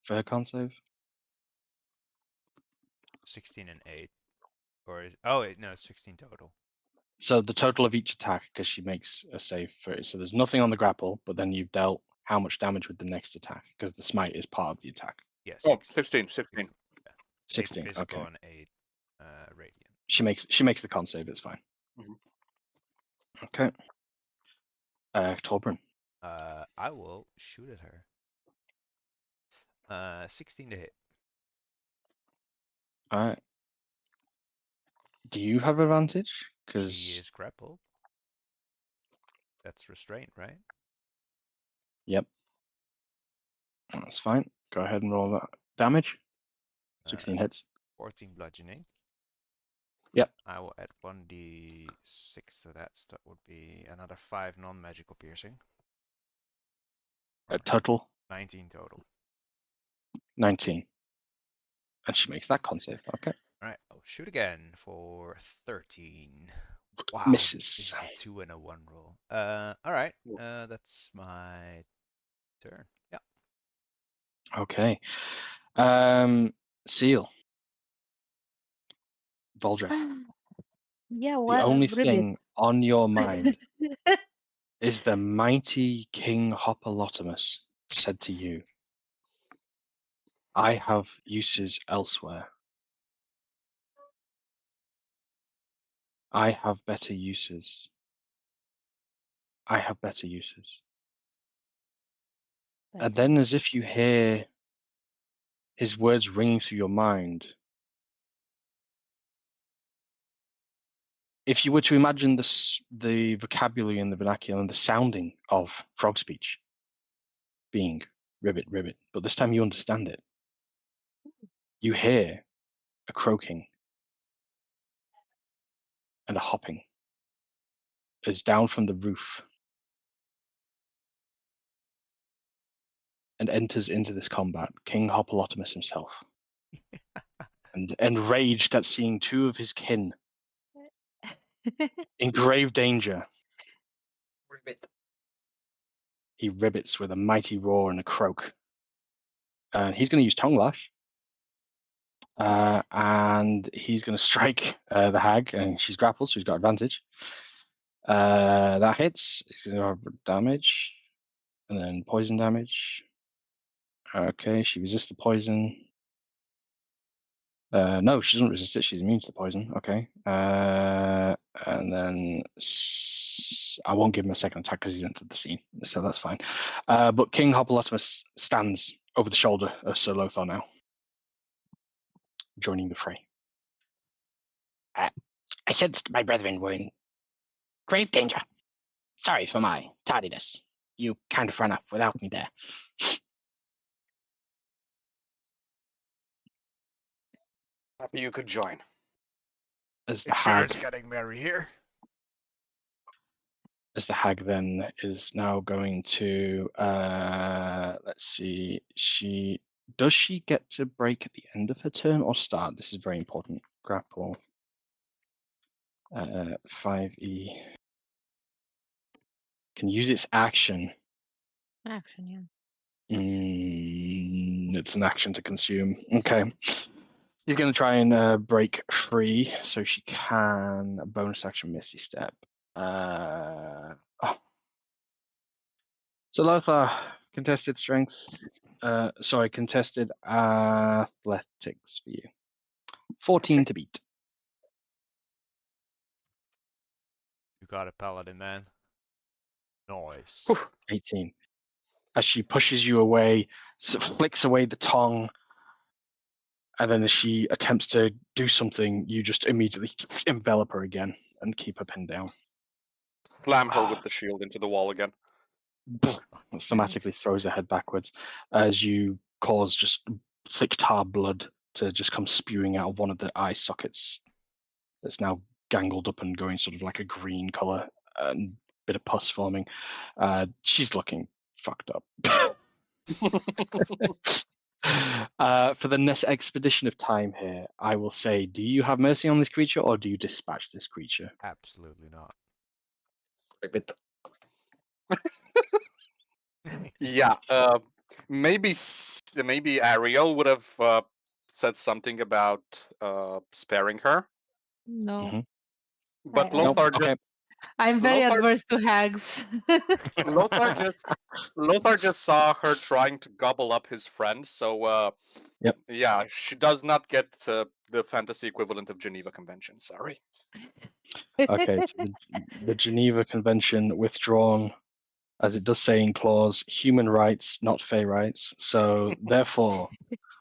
for her con save? 16 and 8. Or is... Oh, no, it's 16 total. So the total of each attack, because she makes a save for it. So there's nothing on the grapple, but then you've dealt how much damage with the next attack, because the smite is part of the attack. Yeah, Oh, 16. 16. Yeah. It's 8 16. physical Okay. and 8 radiant. She makes the con save. It's fine. Mhm. Okay. Torbjorn. I will shoot at her. 16 to hit. All right. Do you have advantage? She Because is grappled. That's restraint, right? yep, that's fine. Go ahead and roll that damage. 16 hits. 14 bludgeoning. Yep. I will add 1d6 to that, so that would be another 5 non-magical piercing. A total 19 total. 19. And she makes that con save. Okay. Alright, I'll shoot again for 13. Wow. Misses. This is a 2 and a 1 roll. Alright, Yeah. that's my turn. Yeah. Okay. Seal. Voldreth. Yeah, The what? only Ribbit. thing on your mind is the mighty King Hopalotamus said to you, I have uses elsewhere. I have better uses. I have better uses. And then, as if you hear his words ringing through your mind, if you were to imagine the vocabulary and the vernacular and the sounding of frog speech being ribbit, ribbit, but this time you understand it. You hear a croaking and a hopping as down from the roof and enters into this combat King Hopalotamus himself. And enraged at seeing two of his kin in grave danger, Ribbit. he ribbits with a mighty roar and a croak. And he's going to use Tongue Lash. And he's going to strike the hag, and she's grappled, so he's got advantage. That hits. He's going to have damage, and then poison damage. Okay, she resists the poison. No, she doesn't resist it. She's immune to the poison. Okay. And then I won't give him a second attack because he's entered the scene, so that's fine. But King Hopalotamus stands over the shoulder of Sir Lothar now, joining the fray. I sensed my brethren were in grave danger. Sorry for my tardiness. You kind of ran up without me there. Happy you could join. As the It sure hag, is getting merry here. then is now going to let's see. Does she get to break at the end of her turn or start? This is very important. Grapple. 5e. Can use its action. Action, yeah. It's an action to consume. Okay. She's going to try and break free, so she can bonus action Misty Step. So Lothar, contested strength. Contested athletics for you. 14 to beat. You got a paladin, man. Nice. 18. As she pushes you away, flicks away the tongue, and then as she attempts to do something, you just immediately envelop her again and keep her pinned down. Slam her with the shield into the wall again. Thematically Nice. throws her head backwards as you cause just thick tar blood to just come spewing out of one of the eye sockets that's now gangled up and going sort of like a green color and a bit of pus forming. She's looking fucked up. For the next expedition of time here, I will say, do you have mercy on this creature or do you dispatch this creature? Absolutely not. Ribbit. Yeah. Maybe Ariel would have said something about sparing her. No. Mhm. But I- Nope. Lothar Okay. just I'm very Lothar- adverse to hags. Lothar just saw her trying to gobble up his friend, so Yep. yeah, she does not get the fantasy equivalent of Geneva Convention. Sorry. Okay. So the Geneva Convention withdrawn, as it does say in clause, human rights, not fey rights. So therefore,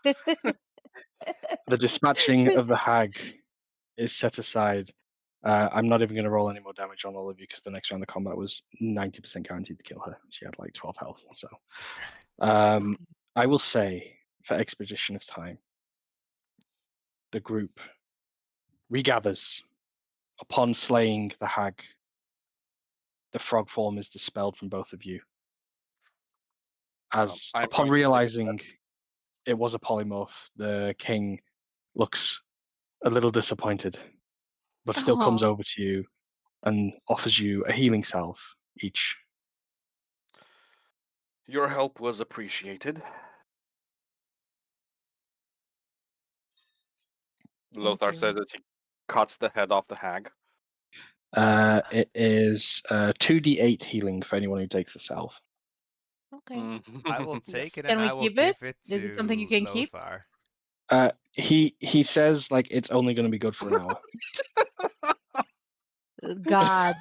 the dispatching of the hag is set aside. I'm not even going to roll any more damage on all of you because the next round of combat was 90% guaranteed to kill her. She had like 12 health. So I will say, for expedition of time, the group regathers. Upon slaying the hag, the frog form is dispelled from both of you. As I'm upon going to take a realizing it was a polymorph, the king looks a little disappointed, but still comes Aw. over to you and offers you a healing salve each. Your help was appreciated. Lothar you. says as he cuts the head off the hag. It is 2d8 healing for anyone who takes the salve. Okay. I will take it Can and we I will keep it? give it Is it something you to can keep? Lothar. He says like it's only going to be good for an hour. God,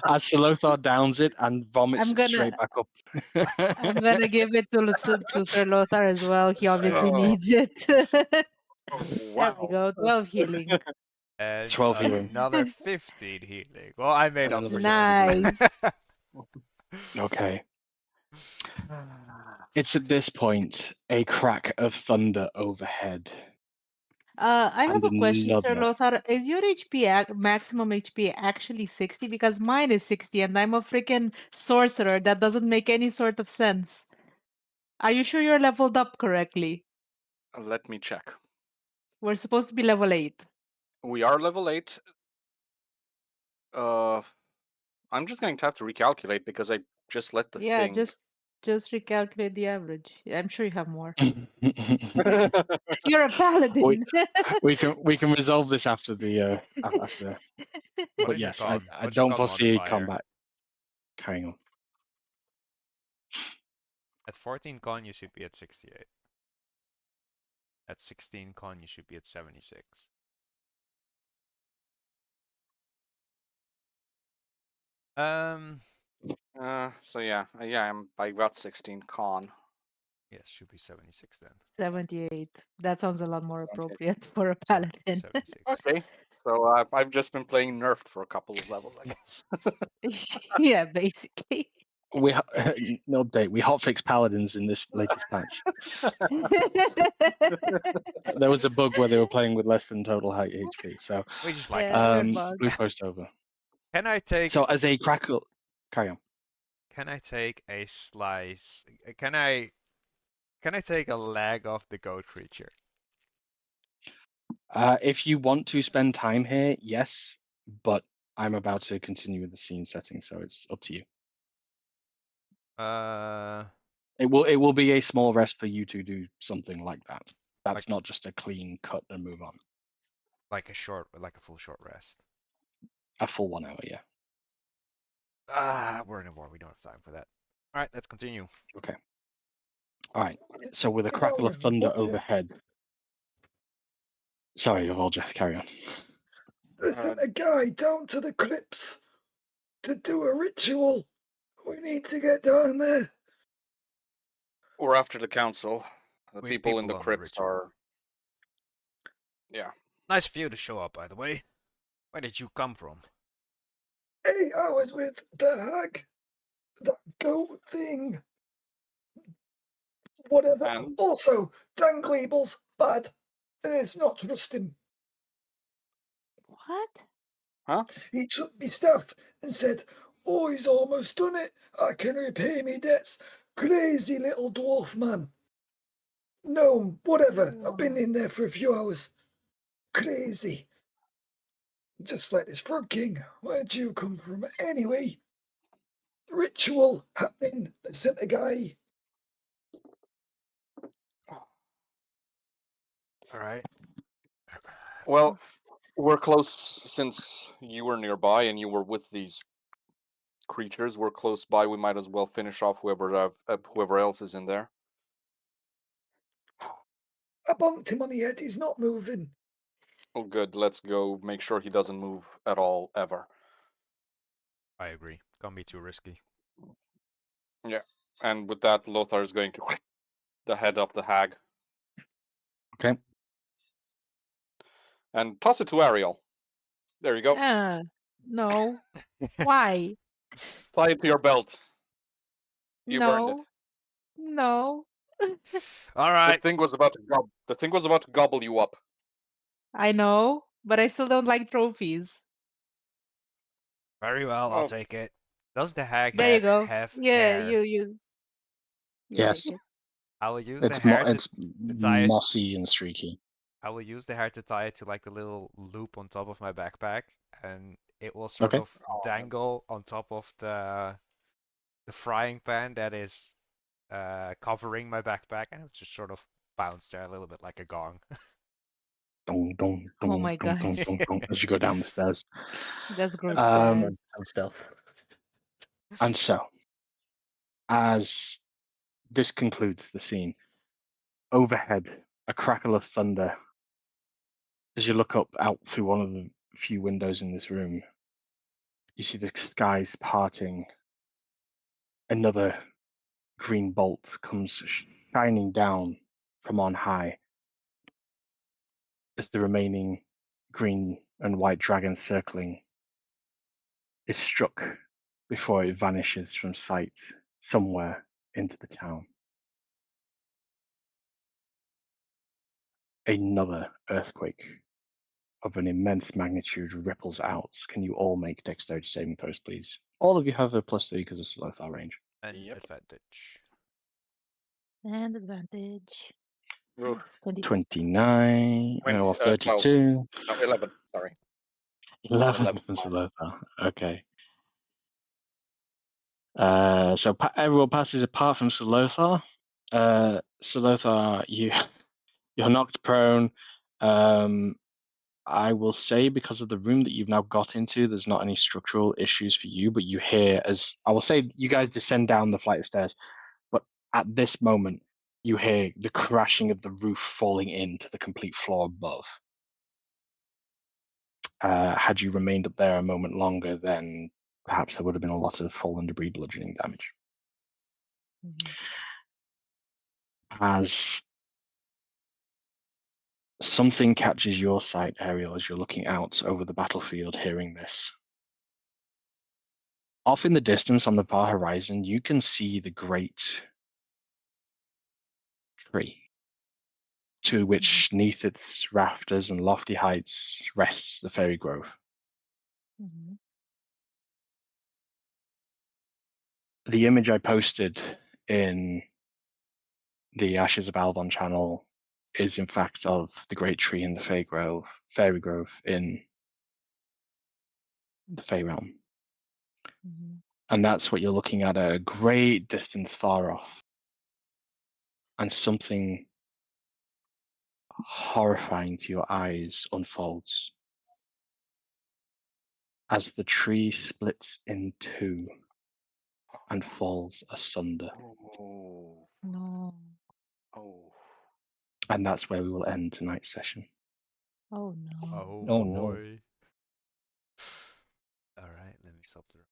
As Sir Lothar downs it and vomits I'm it gonna straight back up. I'm gonna give it to Sir Lothar as well. He obviously Oh. needs it. There we Wow. go. 12 healing. And 12 healing. another 15 healing. Well, I made up for Nice. yours. Okay. It's at this point a crack of thunder overhead. I have And a question, Sir another. Lothar. Is your maximum HP actually 60? Because mine is 60 and I'm a freaking sorcerer. That doesn't make any sort of sense. Are you sure you're leveled up correctly? Let me check. We're supposed to be level 8. We are level 8. I'm just going to have to recalculate because I just let the Yeah, thing. just recalculate the average. I'm sure you have more. You're a paladin. we can resolve this after the after. What But is your yes, con? I What's your don't con foresee modifier? combat carrying on. At 14 con, you should be at 68. At 16 con, you should be at 76. So yeah, I got 16 con. Yes, should be 76 then. 78. That sounds a lot more 78. appropriate for a So, paladin. 76. Okay, so I've just been playing nerfed for a couple of levels, I guess. Yeah, basically. We no update. We hotfix paladins in this latest patch. There was a bug where they were playing with less than total high HP. So We just like Yeah, weird to. bug. blue post over. Can I take? So as a crackle, carry on. Can I take a slice? Can I take a leg off the goat creature? If you want to spend time here, yes, but I'm about to continue with the scene setting, so it's up to you. It will be a small rest for you to do something like that. That's not just a clean cut and move on. like a full short rest. A full 1 hour, yeah. We're in a war. We don't have time for that. All right, let's continue. Okay. All right. So with a crackle of thunder overhead. Sorry, Volja, carry on. There's a guy down to the crypts to do a ritual. We need to get down there. Or after the council, the We have people in people the on the crypts ritual. are. Yeah. Nice of you to show up, by the way. Where did you come from? Hey, I was with the hag. That goat thing. Whatever. And? Also, Dan Gleeble's bad. And it's not trusting. What? Huh? He took me stuff and said, "Oh, he's almost done it. I can repay me debts." Crazy little dwarf man. Gnome, whatever. I've been in there for a few hours. Crazy. Just like this frog king. Where'd you come from? Anyway, ritual happening. They sent a guy. All right. Well, We're close since you were nearby and you were with these creatures. We're close by. We might as well finish off whoever else is in there. I bonked him on the head. He's not moving. Oh, good. Let's go make sure he doesn't move at all, ever. I agree. Can't be too risky. Yeah. And with that, Lothar is going to the head of the hag. Okay. And toss it to Ariel. There you go. No. Why? Tie it to your belt. You've earned it. No. All The right. thing was about to gobble you up. I know, but I still don't like trophies. Very well. I'll Oh. take it. Does the hag There you go. have Yeah, hair? you Yes. take it. I will use the hair It's to tie it. mossy and streaky. I will use the hair to tie it to like the little loop on top of my backpack, and it will sort Okay. of dangle on top of the frying pan that is covering my backpack, and it will just sort of bounce there a little bit like a gong. Dong, dong, Oh dong, my dong, dong, gosh. dong, dong, as you go down the stairs. That's Um, grotesque. Stealth. And so, as this concludes the scene, overhead, a crackle of thunder. As you look up out through one of the few windows in this room, you see the skies parting. Another green bolt comes shining down from on high as the remaining green and white dragon circling is struck before it vanishes from sight somewhere into the town. Another earthquake of an immense magnitude ripples out. Can you all make dexterity saving throws, please? All of you have a +3 because it's Lothar range. And Yep. advantage. And advantage. Oof. It's 22. 29, 20, or 12. 32. No, 11. Sorry. 11 11. for Lothar. Okay. So everyone passes apart from Lothar. Lothar, you're knocked prone. I will say because of the room that you've now got into, there's not any structural issues for you, but you hear as I will say you guys descend down the flight of stairs, but at this moment you hear the crashing of the roof falling into the complete floor above. Had you remained up there a moment longer, then perhaps there would have been a lot of fallen debris bludgeoning damage. Mhm. As something catches your sight, Ariel, as you're looking out over the battlefield, hearing this. Off in the distance on the far horizon, you can see the great tree, to which, neath its rafters and lofty heights, rests the fairy grove. Mhm. The image I posted in the Ashes of Alvon channel is, in fact, of the great tree in the fairy grove in the Fey realm. Mhm. And that's what you're looking at a great distance far off. And something horrifying to your eyes unfolds as the tree splits in two and falls asunder. Oh. No. Oh. And that's where we will end tonight's session. Oh no. Oh Oh, no. boy. All right, let me stop the